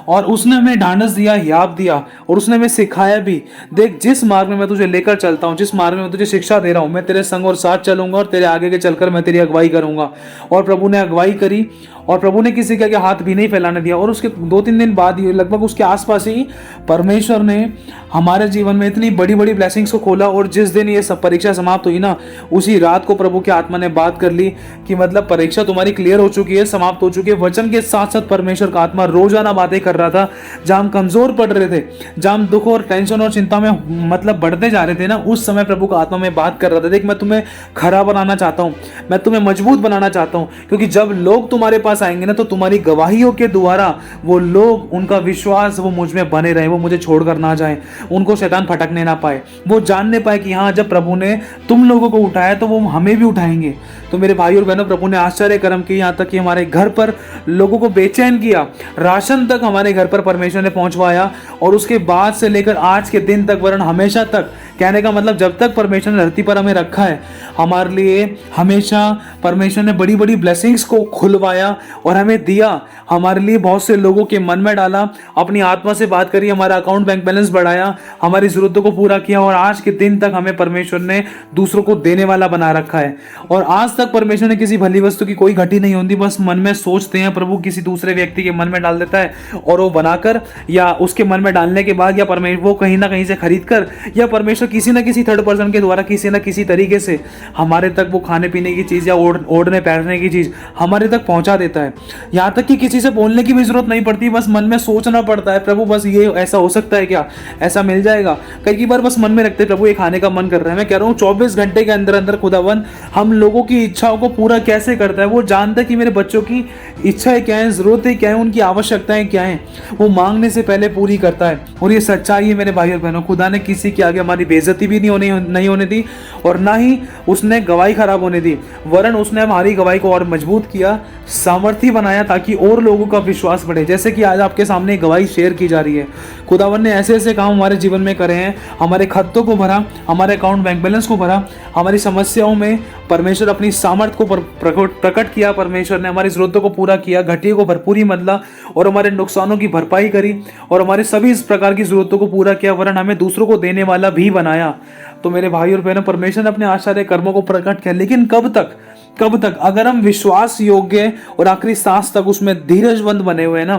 और उसने हमें ढांढस दिया, हियाब दिया और उसने हमें सिखाया भी, देख जिस मार्ग में मैं तुझे लेकर चलता हूँ, जिस मार्ग में मैं तुझे शिक्षा दे रहा हूँ, मैं तेरे संग और साथ चलूंगा और तेरे आगे के चलकर मैं तेरी अगुवाई करूंगा। और प्रभु ने अगुवाई करी और प्रभु ने किसी के आगे हाथ भी नहीं फैलाने दिया। और उसके 2-3 दिन बाद ही, लगभग उसके आसपास ही, परमेश्वर ने हमारे जीवन में इतनी बड़ी बड़ी ब्लेसिंग्स को खोला। और जिस दिन ये सब परीक्षा समाप्त हुई ना, उसी रात को प्रभु की आत्मा ने बात कर ली कि मतलब परीक्षा तुम्हारी क्लियर हो चुकी है, समाप्त हो चुकी है। वचन के साथ साथ परमेश्वर का आत्मा रोजाना बातें कर रहा था। जहां हम कमजोर पड़ रहे थे, जहां हम दुख और टेंशन और चिंता में मतलब बढ़ते जा रहे थे ना, उस समय प्रभु का आत्मा में बात कर रहा था, देख मैं तुम्हें खरा बनाना चाहता हूं, मैं तुम्हें मजबूत बनाना चाहता हूं, क्योंकि जब लोग तुम्हारे पास आएंगे ना तो तुम्हारी गवाहियों के द्वारा वो लोग, उनका विश्वास वो मुझ में बने रहे, वो मुझे छोड़कर ना जाए, उनको शैतान फटकने ना पाए, वो जानने पाए कि हाँ जब प्रभु ने तुम लोगों को उठाया तो वो हमें भी उठाएंगे। तो मेरे भाई और बहनों, प्रभु ने आश्चर्य कर्म किए, यहाँ तक कि हमारे घर पर लोगों को बेचैन किया, राशन तक हमारे घर पर परमेश्वर ने पहुंचवाया। और उसके बाद से लेकर आज के दिन तक, वरन हमेशा तक, कहने का मतलब जब तक परमेश्वर ने धरती पर हमें रखा है, हमारे लिए हमेशा परमेश्वर ने बड़ी बड़ी ब्लेसिंग्स को खुलवाया और हमें दिया। हमारे लिए बहुत से लोगों के मन में डाला, अपनी आत्मा से बात करी, हमारा अकाउंट बैंक बैलेंस बढ़ाया, हमारी जरूरतों को पूरा किया और आज के दिन तक हमें परमेश्वर ने दूसरों को देने वाला बना रखा है। और आज तक परमेश्वर ने किसी भली वस्तु की कोई घटी नहीं होती, बस मन में सोचते हैं, प्रभु किसी दूसरे व्यक्ति के मन में डाल देता है और वो बनाकर, या उसके मन में डालने के बाद, या परमेश्वर वो कहीं ना कहीं से खरीद कर, या परमेश्वर किसी न किसी थर्ड पर्सन के द्वारा किसी न किसी तरीके से हमारे तक वो खाने पीने की चीज़ या ओढ़ने पहनने की चीज़ हमारे तक पहुंचा देता है। यहाँ तक कि किसी से बोलने की भी जरूरत नहीं पड़ती, बस मन में सोचना पड़ता है, प्रभु बस ये ऐसा हो सकता है क्या, ऐसा मिल जाएगा। कई बार बस मन में रखते प्रभु ये खाने का मन कर रहा है। मैं कह रहा हूँ 24 घंटे के अंदर अंदर खुदावन हम लोगों की इच्छाओं को पूरा कैसे करता है। वो जानता है कि मेरे बच्चों की इच्छाएं क्या है, जरूरतें क्या है, उनकी आवश्यकताएं क्या है, वो मांगने से पहले पूरी करता है। और ये सच्चाई है मेरे भाई और बहनों, खुदा ने किसी के आगे हमारी बेइज्जती भी नहीं होने दी और ना ही उसने गवाही खराब होने दी, वरन उसने हमारी गवाही को और मजबूत किया, सामर्थ्य बनाया, ताकि और लोगों का विश्वास बढ़े। जैसे कि आज आपके सामने गवाही शेयर की जा रही है, खुदावन ने ऐसे ऐसे काम हमारे जीवन में करे हैं, हमारे खातों को भरा, हमारे अकाउंट बैंक बैलेंस को भरा, हमारी समस्याओं में परमेश्वर अपनी सामर्थ्य को प्रकट किया, परमेश्वर ने हमारी जरूरतों को पूरा किया, घटियों को भरपूरी बदला और हमारे नुकसानों की भरपाई करी और हमारे सभी इस प्रकार की जरूरतों को पूरा किया, वरन हमें दूसरों को देने वाला भी बनाया। तो मेरे भाई और बहनों, परमेश्वर ने अपने आश्चर्य कर्मों को प्रकट किया, लेकिन कब तक? कब तक? अगर हम विश्वास योग्य और आखिरी सांस तक उसमें धीरजवंत बने हुए हैं ना,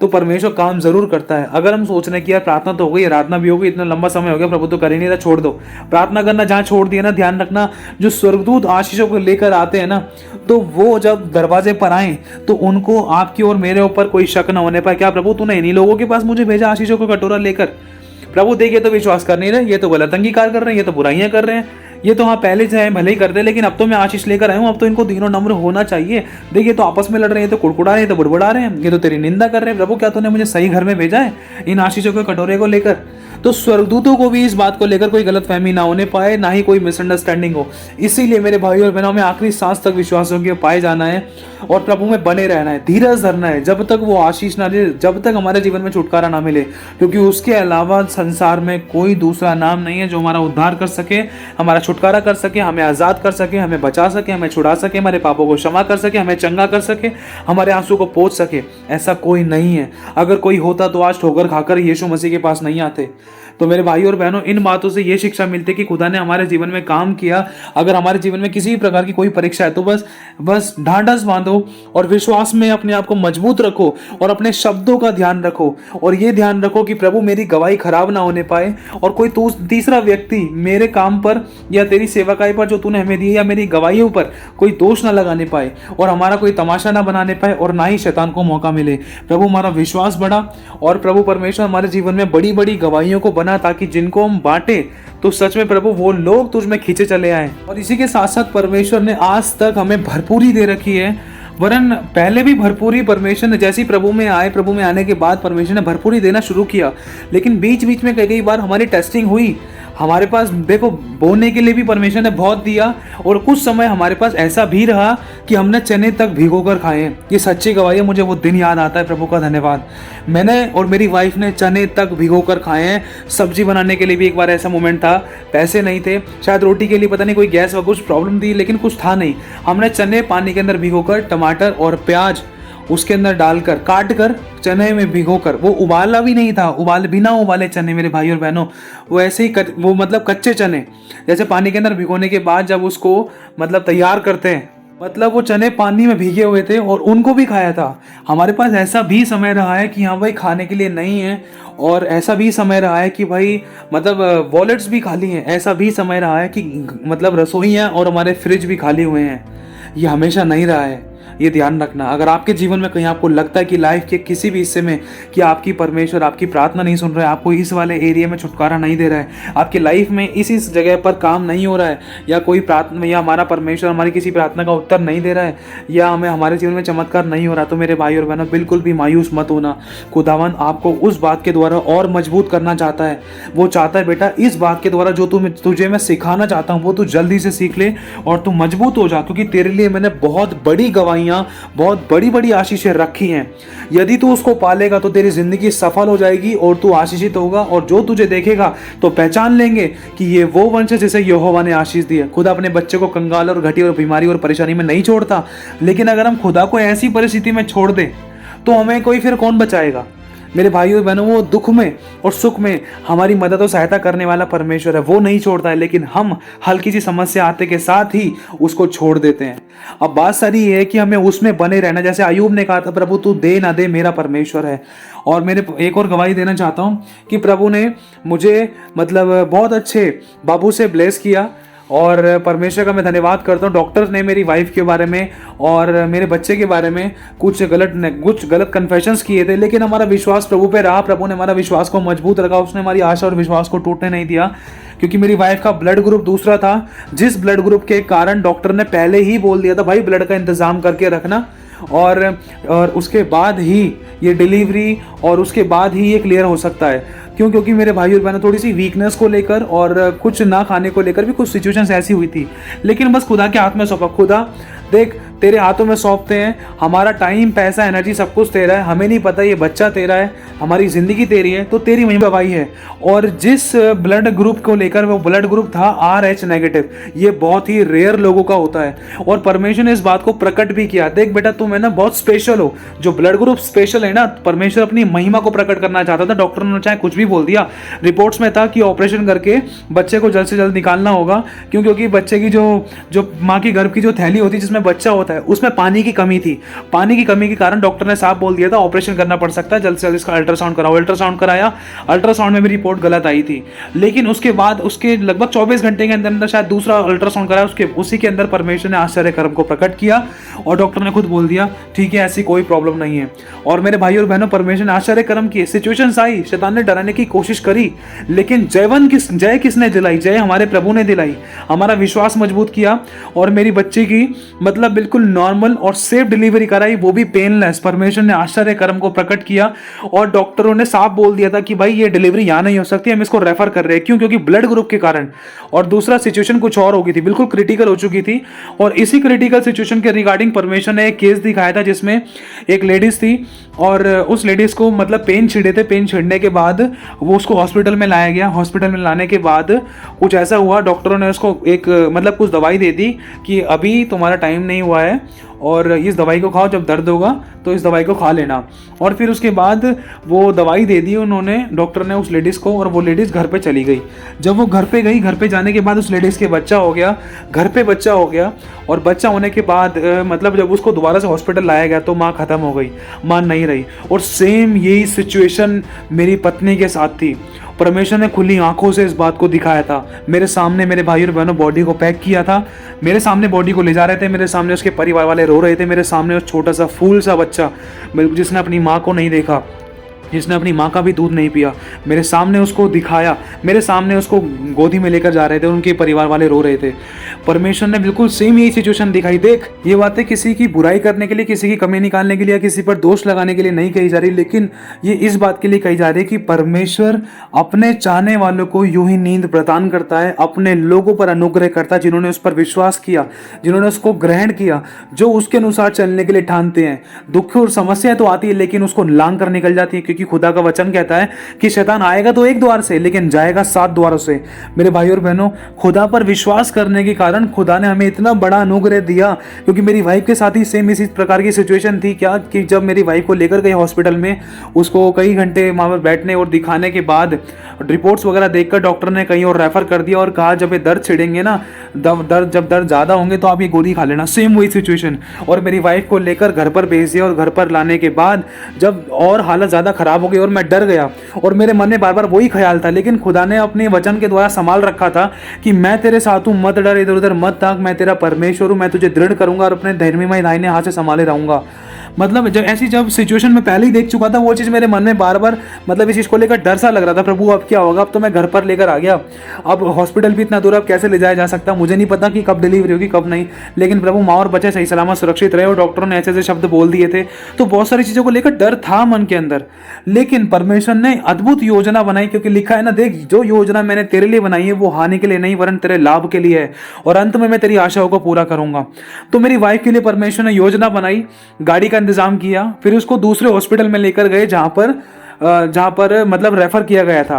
तो परमेश्वर काम जरूर करता है। अगर हम सोच रहे हैं कि यार प्रार्थना तो हो गई, आराधना भी हो गई, इतना लंबा समय हो गया, प्रभु तो कर ही नहीं रहा, छोड़ दो, प्रार्थना करना जहाँ छोड़ दिया ना, ध्यान रखना जो स्वर्गदूत आशीषों को लेकर आते हैं ना, तो वो जब दरवाजे पर आए तो उनको आपकी और मेरे ऊपर कोई शक न होने पाए, क्या प्रभु तूने इन्हीं लोगों के पास मुझे भेजा आशीषों को कटोरा लेकर? प्रभु देखिए तो विश्वास कर नहीं रहे, ये तो गलत अंगीकार कर रहे हैं, ये तो बुराइयां कर रहे हैं, ये तो हाँ पहले से भले ही करते, लेकिन अब तो मैं आशीष लेकर आया हूँ, अब तो इनको तीनों नम्र होना चाहिए। देखिए तो आपस में लड़ रहे हैं, तो कुड़कुड़ा रहे हैं, तो बुड़बुड़ा रहे हैं, ये तो तेरी निंदा कर रहे हैं। प्रभु क्या तूने मुझे सही घर में भेजा है इन आशीषों के कटोरे को लेकर? तो स्वर्गदूतों को भी इस बात को लेकर कोई गलतफहमी ना होने पाए, ना ही कोई मिसअंडरस्टैंडिंग हो। इसीलिए मेरे भाई और बहनों में आखिरी सांस तक विश्वास योग्य पाए जाना है और प्रभु में बने रहना है, धीरज धरना है, जब तक वो आशीष ना दे, जब तक हमारे जीवन में छुटकारा ना मिले, क्योंकि उसके अलावा संसार में कोई दूसरा नाम नहीं है जो हमारा उद्धार कर सके, हमारा छुटकारा कर सके, हमें आज़ाद कर सके, हमें बचा सके, हमें छुड़ा सके, हमारे पापों को क्षमा कर सके, हमें चंगा कर सके, हमारे आंसू को पोंछ सके। ऐसा कोई नहीं है। अगर कोई होता तो आज ठोकर खाकर यीशु मसीह के पास नहीं आते। तो मेरे भाई और बहनों, इन बातों से ये शिक्षा मिलती है कि खुदा ने हमारे जीवन में काम किया। अगर हमारे जीवन में किसी भी प्रकार की कोई परीक्षा है तो बस ढांढस बांधो और विश्वास में अपने आप को मजबूत रखो और अपने शब्दों का ध्यान रखो और ये ध्यान रखो कि प्रभु मेरी गवाही खराब ना होने पाए और कोई तीसरा व्यक्ति मेरे काम पर या तेरी सेवकाई पर जो तूने हमें दी या मेरी गवाहियों पर कोई दोष ना लगाने पाए और हमारा कोई तमाशा ना बनाने पाए और ना ही शैतान को मौका मिले। प्रभु हमारा विश्वास बढ़ा और प्रभु परमेश्वर हमारे जीवन में बड़ी बड़ी गवाहियों को बना, ताकि जिनको हम बांटे तो सच में प्रभु वो लोग तुझ में खींचे चले आए। और इसी के साथ साथ परमेश्वर ने आज तक हमें भरपूरी दे रखी है, वरन पहले भी भरपूरी परमेश्वर ने, जैसे ही प्रभु में आए, प्रभु में आने के बाद परमेश्वर ने भरपूरी देना शुरू किया। लेकिन बीच बीच में कई बार हमारी टेस्टिंग हुई। हमारे पास देखो बोने के लिए भी परमेश्वर ने बहुत दिया और कुछ समय हमारे पास ऐसा भी रहा कि हमने चने तक भिगो कर खाए। ये सच्ची गवाही है, मुझे वो दिन याद आता है, प्रभु का धन्यवाद। मैंने और मेरी वाइफ ने चने तक भिगो कर खाए हैं। सब्जी बनाने के लिए भी एक बार ऐसा मोमेंट था, पैसे नहीं थे, शायद रोटी के लिए पता नहीं कोई गैस व कुछ प्रॉब्लम थी, लेकिन कुछ था नहीं। हमने चने पानी के अंदर भिगो कर, टमाटर और प्याज उसके अंदर डालकर, काट कर, चने में भिगोकर, वो उबाला भी नहीं था, बिना उबाले चने मेरे भाई और बहनों, वो ऐसे ही वो मतलब कच्चे चने जैसे पानी के अंदर भिगोने के बाद जब उसको मतलब तैयार करते हैं, मतलब वो चने पानी में भीगे हुए थे और उनको भी खाया था। हमारे पास ऐसा भी समय रहा है कि हाँ भाई खाने के लिए नहीं है, और ऐसा भी समय रहा है कि भाई मतलब वॉलेट्स भी खाली हैं। ऐसा भी समय रहा है कि मतलब रसोइयाँ और हमारे फ्रिज भी खाली हुए हैं। ये हमेशा नहीं रहा है, ये ध्यान रखना। अगर आपके जीवन में कहीं आपको लगता है कि लाइफ के किसी भी हिस्से में कि आपकी परमेश्वर आपकी प्रार्थना नहीं सुन रहा है, आपको इस वाले एरिया में छुटकारा नहीं दे रहा है, आपकी लाइफ में इस जगह पर काम नहीं हो रहा है, या कोई प्रार्थना या हमारा परमेश्वर हमारी किसी प्रार्थना का उत्तर नहीं दे रहा है, या हमें हमारे जीवन में चमत्कार नहीं हो रहा, तो मेरे भाई और बहनों बिल्कुल भी मायूस मत होना। खुदावन आपको उस बात के द्वारा और मजबूत करना चाहता है। वो चाहता है बेटा इस बात के द्वारा जो तुझे मैं सिखाना चाहता हूँ वो तू जल्दी से सीख ले और तू मजबूत हो जा, क्योंकि तेरे लिए मैंने बहुत बड़ी गवाहियाँ, बहुत बड़ी बड़ी आशीषें रखी हैं। यदि तू उसको पालेगा तो तेरी जिंदगी सफल हो जाएगी और तू आशीषित होगा, और जो तुझे देखेगा तो पहचान लेंगे कि ये वो वंश है जिसे यहोवा ने आशीष दी है। खुदा अपने बच्चे को कंगाल और घटी और बीमारी और परेशानी में नहीं छोड़ता, लेकिन अगर हम खुदा को ऐसी परिस्थिति में छोड़ दें तो हमें कोई फिर कौन बचाएगा। मेरे भाइयों बहनों, वो दुख में और सुख में हमारी मदद और सहायता करने वाला परमेश्वर है, वो नहीं छोड़ता है, लेकिन हम हल्की सी समस्या आते के साथ ही उसको छोड़ देते हैं। अब बात सारी ये है कि हमें उसमें बने रहना, जैसे अय्यूब ने कहा था प्रभु तू दे ना दे मेरा परमेश्वर है। और मेरे एक और गवाही देना चाहता हूँ कि प्रभु ने मुझे मतलब बहुत अच्छे बाबू से ब्लेस किया और परमेश्वर का मैं धन्यवाद करता हूँ। डॉक्टर्स ने मेरी वाइफ के बारे में और मेरे बच्चे के बारे में कुछ गलत कन्फेशंस किए थे, लेकिन हमारा विश्वास प्रभु पे रहा। प्रभु ने हमारा विश्वास को मजबूत रखा, उसने हमारी आशा और विश्वास को टूटने नहीं दिया, क्योंकि मेरी वाइफ का ब्लड ग्रुप दूसरा था, जिस ब्लड ग्रुप के कारण डॉक्टर ने पहले ही बोल दिया था भाई ब्लड का इंतजाम करके रखना, और उसके बाद ही ये डिलीवरी और उसके बाद ही ये क्लियर हो सकता है। क्योंकि मेरे भाई और बहनों थोड़ी सी वीकनेस को लेकर और कुछ ना खाने को लेकर भी कुछ सिचुएशंस ऐसी हुई थी, लेकिन बस खुदा के हाथ में सौंपा। खुदा देख तेरे हाथों में सौंपते हैं, हमारा टाइम, पैसा, एनर्जी सब कुछ तेरा है, हमें नहीं पता ये बच्चा तेरा है, हमारी ज़िंदगी तेरी है, तो तेरी महिमा गवाही है। और जिस ब्लड ग्रुप को लेकर, वो ब्लड ग्रुप था RH नेगेटिव, ये बहुत ही रेयर लोगों का होता है, और परमेश्वर ने इस बात को प्रकट भी किया। देख बेटा, तुम है ना बहुत स्पेशल हो, जो ब्लड ग्रुप स्पेशल है ना, परमेश्वर अपनी महिमा को प्रकट करना चाहता था। डॉक्टर ने चाहे कुछ भी बोल दिया, रिपोर्ट्स में था कि ऑपरेशन करके बच्चे को जल्द से जल्द निकालना होगा, क्योंकि बच्चे की जो माँ की गर्भ की जो थैली होती है जिसमें बच्चा होता है, उसमें पानी की कमी थी। पानी की कमी के कारण डॉक्टर ने साफ बोल दिया था ऑपरेशन करना पड़ सकता है, जल्द से जल्द इसका अल्ट्रासाउंड कराओ। अल्ट्रासाउंड कराया, अल्ट्रासाउंड में भी रिपोर्ट गलत आई थी, लेकिन उसके बाद उसके लगभग 24 घंटे के अंदर अंदर शायद दूसरा अल्ट्रासाउंड कराया, उसी के अंदर परमेश्वर ने आश्चर्य कर्म को प्रकट किया, और डॉक्टर ने खुद बोल दिया ठीक है, ऐसी कोई प्रॉब्लम नहीं है। और मेरे भाई और बहनों, परमेश्वर ने आश्चर्य कर्म किए। सिचुएशन आई, शैतान ने डराने की कोशिश करी, लेकिन जय किसने दिलाई? जय हमारे प्रभु ने दिलाई। हमारा विश्वास मजबूत किया, और मेरी बच्ची की मतलब बिल्कुल नॉर्मल और सेफ डिलीवरी कराई, वो भी पेनलेस। परमेश्वर ने आश्चर्य कर्म को प्रकट किया, और डॉक्टरों ने साफ बोल दिया था कि भाई ये डिलीवरी यहाँ नहीं हो सकती, हम इसको रेफर कर रहे हैं। क्यों? क्योंकि ब्लड ग्रुप के कारण। और दूसरा, सिचुएशन कुछ और हो गई थी, बिल्कुल क्रिटिकल हो चुकी थी। और इसी क्रिटिकल सिचुएशन के रिगार्डिंग परमेश्वर ने एक केस दिखाया था, जिसमें एक लेडीज थी, और उस लेडीज को मतलब पेन छिड़े थे। पेन छिड़ने के बाद वो उसको हॉस्पिटल में लाया गया। हॉस्पिटल में लाने के बाद कुछ ऐसा हुआ, डॉक्टरों ने उसको एक मतलब कुछ दवाई दे दी कि अभी तुम्हारा टाइम नहीं हुआ है, और इस दवाई को खाओ, जब दर्द होगा तो इस दवाई को खा लेना। और फिर उसके बाद वो दवाई दे दी उन्होंने, डॉक्टर ने उस लेडीज़ को, और वो लेडीज़ घर पे चली गई। जब वो घर पे गई, घर पे जाने के बाद उस लेडीज़ के बच्चा हो गया, घर पे बच्चा हो गया। और बच्चा होने के बाद मतलब जब उसको दोबारा से हॉस्पिटल लाया गया तो माँ ख़त्म हो गई, माँ नहीं रही। और सेम यही सिचुएशन मेरी पत्नी के साथ थी। परमेश्वर ने खुली आंखों से इस बात को दिखाया था मेरे सामने। मेरे भाई और बहनों, बॉडी को पैक किया था, मेरे सामने बॉडी को ले जा रहे थे, मेरे सामने उसके परिवार वाले रो रहे थे, मेरे सामने उस छोटा सा फूल सा बच्चा जिसने अपनी माँ को नहीं देखा, जिसने अपनी माँ का भी दूध नहीं पिया, मेरे सामने उसको दिखाया, मेरे सामने उसको गोदी में लेकर जा रहे थे, उनके परिवार वाले रो रहे थे। परमेश्वर ने बिल्कुल सेम यही सिचुएशन दिखाई। देख, ये बातें किसी की बुराई करने के लिए, किसी की कमी निकालने के लिए या किसी पर दोष लगाने के लिए नहीं कही जा रही, लेकिन ये इस बात के लिए कही जा रही है कि परमेश्वर अपने चाहने वालों को यूं ही नींद प्रदान करता है, अपने लोगों पर अनुग्रह करता है, जिन्होंने उस पर विश्वास किया, जिन्होंने उसको ग्रहण किया, जो उसके अनुसार चलने के लिए ठानते हैं। दुख और समस्याएं तो आती है, लेकिन उसको लांग कर निकल जाती है, क्योंकि खुदा का वचन कहता है कि शैतान आएगा तो एक द्वार से, लेकिन जाएगा 7 द्वारों से। मेरे भाई और बहनों, खुदा पर विश्वास करने के कारण खुदा ने हमें इतना बड़ा अनुग्रह दिया। क्योंकि मेरी वाइफ के साथ ही सेम इसी प्रकार की सिचुएशन थी। क्या कि जब मेरी वाइफ को लेकर गए हॉस्पिटल में, उसको कई घंटे वहाँ पर बैठने और दिखाने के बाद रिपोर्ट्स वगैरह देखकर डॉक्टर ने कहीं और रेफर कर दिया और कहा जब ये दर्द छिड़ेंगे ना, जब दर्द ज़्यादा होंगे तो आप ये गोली खा लेना। सेम वही सिचुएशन। और मेरी वाइफ को लेकर घर पर भेज दिया, और घर पर लाने के बाद जब और हालत ज़्यादा ख़राब हो गई और मैं डर गया, और मेरे मन में बार बार वही ख्याल था, लेकिन खुदा ने अपने वचन के द्वारा संभाल रखा था कि मैं तेरे साथ हूँ, मत डर, इधर उधर मत ताक, मैं तेरा परमेश्वर हूँ, मैं तुझे दृढ़ करूंगा और अपने धैर्यमय दाहिने हाथ से संभाले रहूंगा। मतलब जब सिचुएशन में पहले ही देख चुका था, वो चीज़ मेरे मन में बार बार मतलब इस चीज़ को लेकर डर सा लग रहा था, प्रभु अब क्या होगा। अब तो मैं घर पर लेकर आ गया, अब हॉस्पिटल भी इतना दूर, अब कैसे ले जाया जा सकता, मुझे नहीं पता कि कब डिलीवरी होगी कब नहीं, लेकिन प्रभु माँ और बच्चे सही सलामत सुरक्षित रहे। और डॉक्टरों ने ऐसे ऐसे शब्द बोल दिए थे, तो बहुत सारी चीज़ों को लेकर डर था मन के अंदर। लेकिन परमेश्वर ने अद्भुत योजना बनाई, क्योंकि लिखा है ना, देख जो योजना मैंने तेरे लिए बनाई है वो हानि के लिए नहीं वरन तेरे लाभ के लिए है, और अंत में मैं तेरी आशाओं को पूरा करूंगा। तो मेरी वाइफ के लिए परमेश्वर ने योजना बनाई, गाड़ी का इंतजाम किया, फिर उसको दूसरे हॉस्पिटल में लेकर गए जहाँ पर मतलब रेफर किया गया था।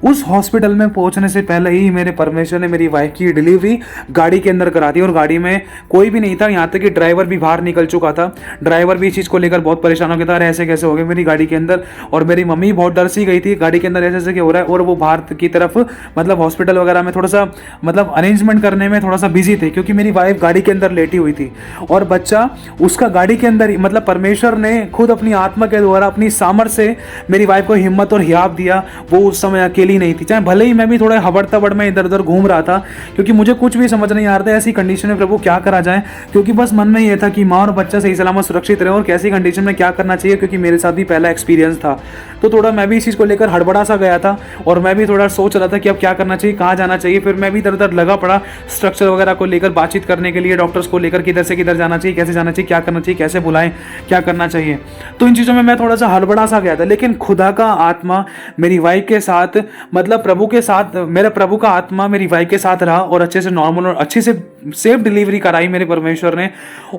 उस हॉस्पिटल में पहुंचने से पहले ही मेरे परमेश्वर ने मेरी वाइफ की डिलीवरी गाड़ी के अंदर करा दी, और गाड़ी में कोई भी नहीं था, यहाँ तक कि ड्राइवर भी बाहर निकल चुका था। ड्राइवर भी इस चीज़ को लेकर बहुत परेशान हो गया था, अरे ऐसे कैसे हो गए मेरी गाड़ी के अंदर। और मेरी मम्मी बहुत डर सी गई थी, गाड़ी के अंदर ऐसे ऐसे क्या हो रहा है, और वो बाहर की तरफ मतलब हॉस्पिटल वगैरह में थोड़ा सा मतलब अरेंजमेंट करने में थोड़ा सा बिजी थे, क्योंकि मेरी वाइफ गाड़ी के अंदर लेटी हुई थी और बच्चा उसका गाड़ी के अंदर ही, मतलब परमेश्वर ने खुद अपनी आत्मा के द्वारा अपनी सामर्थ्य से मेरी वाइफ को हिम्मत और हियाब दिया। वो उस समय अकेली नहीं थी, चाहे भले ही मैं भी थोड़ा हबड़ तबड़ में इधर उधर घूम रहा था, क्योंकि मुझे कुछ भी समझ नहीं आ रहा था ऐसी कंडीशन में प्रभु क्या करा जाए। क्योंकि बस मन में यह था कि माँ और बच्चा सही सलामत सुरक्षित रहे, और कैसी कंडीशन में क्या करना चाहिए, क्योंकि मेरे साथ भी पहला एक्सपीरियंस था। तो थोड़ा मैं भी इस चीज़ को लेकर हड़बड़ा सा गया था, और मैं भी थोड़ा सोच रहा था कि अब क्या करना चाहिए, कहाँ जाना चाहिए। फिर मैं भी इधर उधर लगा पड़ा स्ट्रक्चर वगैरह को लेकर बातचीत करने के लिए, डॉक्टर्स को लेकर किधर से किधर जाना चाहिए, कैसे जाना चाहिए, क्या करना चाहिए, कैसे बुलाएं, क्या करना चाहिए। तो इन चीज़ों में मैं थोड़ा सा हड़बड़ा सा गया था, लेकिन खुदा का आत्मा मेरी वाइफ के साथ, मतलब प्रभु के साथ, मेरा प्रभु का आत्मा मेरी वाइफ के साथ रहा और अच्छे से नॉर्मल और अच्छे से सेफ डिलीवरी कराई मेरे परमेश्वर ने।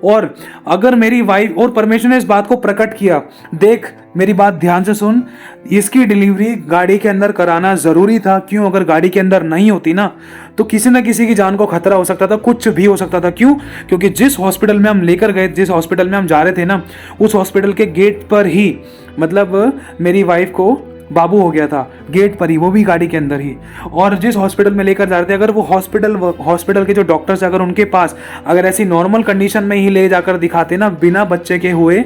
और अगर मेरी वाइफ, और परमेश्वर ने इस बात को प्रकट किया, देख मेरी बात ध्यान से सुन, इसकी डिलीवरी गाड़ी के अंदर कराना जरूरी था। क्यों? अगर गाड़ी के अंदर नहीं होती ना तो किसी ना किसी की जान को खतरा हो सकता था, कुछ भी हो सकता था। क्यों? क्योंकि जिस हॉस्पिटल में हम लेकर गए, जिस हॉस्पिटल में हम जा रहे थे ना, उस हॉस्पिटल के गेट पर ही, मतलब मेरी वाइफ को बाबू हो गया था, गेट पर ही, वो भी गाड़ी के अंदर ही। और जिस हॉस्पिटल में लेकर जा रहे थे, अगर वो हॉस्पिटल के जो डॉक्टर्स, अगर उनके पास अगर ऐसी नॉर्मल कंडीशन में ही ले जाकर दिखाते ना बिना बच्चे के हुए,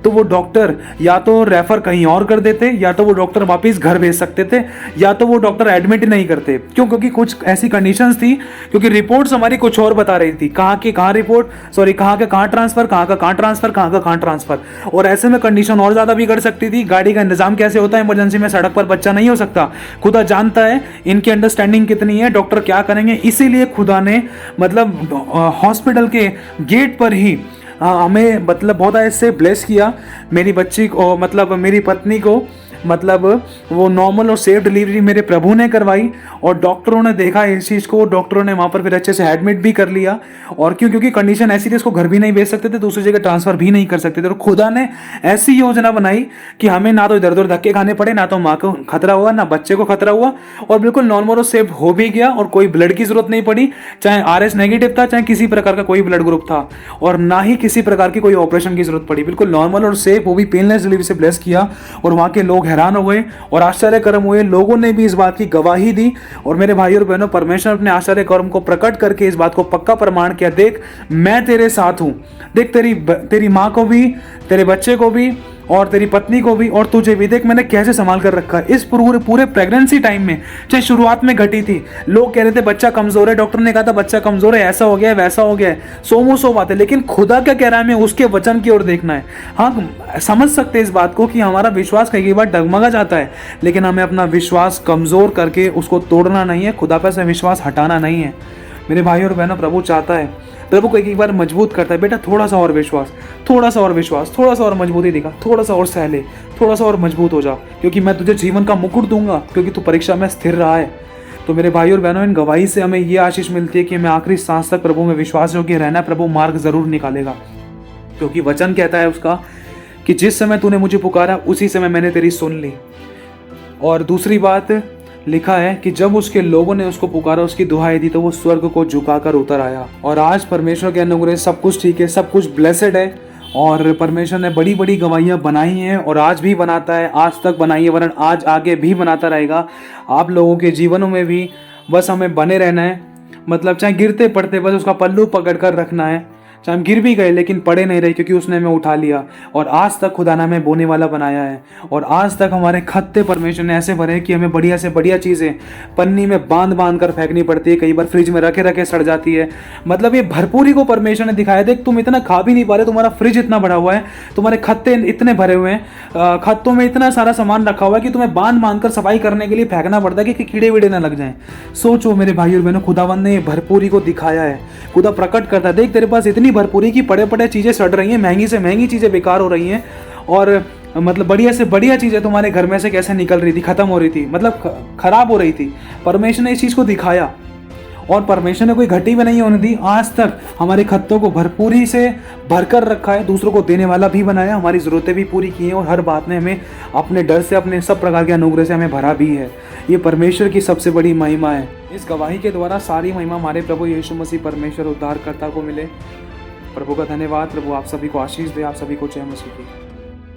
तो वो डॉक्टर या तो रेफर कहीं और कर देते, या तो वो डॉक्टर वापस घर भेज सकते थे, या तो वो डॉक्टर एडमिट नहीं करते। क्यों? क्योंकि कुछ ऐसी कंडीशंस थी, क्योंकि रिपोर्ट्स हमारी कुछ और बता रही थी, कहाँ की कहाँ रिपोर्ट, सॉरी कहाँ का कहाँ ट्रांसफर, कहाँ का कहाँ ट्रांसफर, कहाँ का कहाँ ट्रांसफर। और ऐसे में कंडीशन और ज्यादा बिगड़ सकती थी। गाड़ी का इंतजाम कैसे होता है इमरजेंसी में, सड़क पर बच्चा नहीं हो सकता। खुदा जानता है इनकी अंडरस्टैंडिंग कितनी है, डॉक्टर क्या करेंगे, इसीलिए खुदा ने मतलब हॉस्पिटल के गेट पर ही हमें मतलब बहुत ऐसे ब्लेस किया। मेरी बच्ची को, मतलब मेरी पत्नी को, मतलब वो नॉर्मल और सेफ डिलीवरी मेरे प्रभु ने करवाई। और डॉक्टरों ने देखा इस चीज़ को, डॉक्टरों ने वहाँ पर फिर अच्छे से एडमिट भी कर लिया। और क्यों? क्योंकि कंडीशन ऐसी थी, इसको घर भी नहीं भेज सकते थे, दूसरी जगह ट्रांसफ़र भी नहीं कर सकते थे। और खुदा ने ऐसी योजना बनाई कि हमें ना तो इधर उधर धक्के खाने पड़े, ना तो माँ को खतरा हुआ, ना बच्चे को खतरा हुआ, और बिल्कुल नॉर्मल और सेफ हो भी गया। और कोई ब्लड की जरूरत नहीं पड़ी, चाहे RS नेगेटिव था, चाहे किसी प्रकार का कोई ब्लड ग्रुप था, और ना ही किसी प्रकार की कोई ऑपरेशन की जरूरत पड़ी। बिल्कुल नॉर्मल और सेफ, वो भी पेनलेस डिलीवरी से ब्लेस किया। और वहाँ के लोग हैरान हो गए और आश्चर्य कर्म हुए। लोगों ने भी इस बात की गवाही दी। और मेरे भाई और बहनों, परमेश्वर अपने आश्चर्य कर्म को प्रकट करके इस बात को पक्का प्रमाण किया, देख मैं तेरे साथ हूं, देख तेरी माँ को भी, तेरे बच्चे को भी, और तेरी पत्नी को भी, और तुझे भी, देख मैंने कैसे संभाल कर रखा है इस पूरे प्रेगनेंसी टाइम में। चाहे शुरुआत में घटी थी, लोग कह रहे थे बच्चा कमजोर है, डॉक्टर ने कहा था बच्चा कमजोर है, ऐसा हो गया है, वैसा हो गया है, सौ बातें, लेकिन खुदा क्या कह रहा है, हमें उसके वचन की ओर देखना है। हाँ, समझ सकते हैं इस बात को कि हमारा विश्वास कई बार डगमगा जाता है, लेकिन हमें अपना विश्वास कमजोर करके उसको तोड़ना नहीं है, खुदा पर से विश्वास हटाना नहीं है। मेरे भाई और बहनों, प्रभु चाहता है, प्रभु को एक बार मजबूत करता है, बेटा थोड़ा सा और विश्वास, थोड़ा सा और विश्वास, थोड़ा सा और मजबूती दिखा, थोड़ा सा और सह ले, थोड़ा सा और मजबूत हो जा, क्योंकि मैं तुझे जीवन का मुकुट दूंगा, क्योंकि तू परीक्षा में स्थिर रहा है। तो मेरे भाई और बहनों, इन गवाही से हमें ये आशीष मिलती है कि हमें आखिरी सांस तक प्रभु में विश्वास योग्य रहना है। प्रभु मार्ग जरूर निकालेगा, क्योंकि वचन कहता है उसका कि जिस समय तूने मुझे पुकारा उसी समय मैंने तेरी सुन ली। और दूसरी बात लिखा है कि जब उसके लोगों ने उसको पुकारा, उसकी दुहाई दी, तो वो स्वर्ग को झुकाकर उतर आया। और आज परमेश्वर के अनुग्रह सब कुछ ठीक है, सब कुछ ब्लेसेड है। और परमेश्वर ने बड़ी बड़ी गवाहियाँ बनाई हैं और आज भी बनाता है, आज तक बनाई है, वरन आज आगे भी बनाता रहेगा। आप लोगों के जीवनों में भी बस हमें बने रहना है, मतलब चाहे गिरते पड़ते बस उसका पल्लू पकड़ कर रखना है। चाहे हम गिर भी गए लेकिन पड़े नहीं रहे, क्योंकि उसने हमें उठा लिया। और आज तक खुदा ने हमें बोने वाला बनाया है। और आज तक हमारे खत्ते परमेश्वर ने ऐसे भरे कि हमें बढ़िया से बढ़िया चीज़ें पन्नी में बांध कर फेंकनी पड़ती है, कई बार फ्रिज में रखे रखे सड़ जाती है। मतलब ये भरपूरी को परमेश्वर ने दिखाया। देख तुम इतना खा भी नहीं पा रहे, तुम्हारा फ्रिज इतना भरा हुआ है, तुम्हारे खत्ते इतने भरे हुए हैं, खत्तों में इतना सारा सामान रखा हुआ है कि तुम्हें बांध कर सफाई करने के लिए फेंकना पड़ता है कि कीड़े वीड़े ना लग जाएं। सोचो मेरे भाई और बहनों, खुदावंद ने भरपूरी को दिखाया है। खुदा प्रकट करता है, देख तेरे पास इतनी भरपूरी की पड़े पड़े चीज़ें सड़ रही हैं, महंगी से महंगी चीज़ें बेकार हो रही हैं, और मतलब बढ़िया से बढ़िया चीज़ें तुम्हारे घर में से कैसे निकल रही थी, खत्म हो रही थी, मतलब खराब हो रही थी। परमेश्वर ने इस चीज़ को दिखाया और परमेश्वर ने कोई घटी भी नहीं होने दी। आज तक हमारे खत्तों को भरपूरी से भरकर रखा है, दूसरों को देने वाला भी बनाया, हमारी ज़रूरतें भी पूरी की हैं, और हर बात ने हमें अपने डर से, अपने सब प्रकार के अनुग्रह से हमें भरा भी है। ये परमेश्वर की सबसे बड़ी महिमा है। इस गवाही के द्वारा सारी महिमा हमारे प्रभु यीशु मसीह परमेश्वर उद्धारकर्ता को मिले। प्रभु का धन्यवाद। प्रभु आप सभी को आशीष दे, आप सभी को जय मसीह की।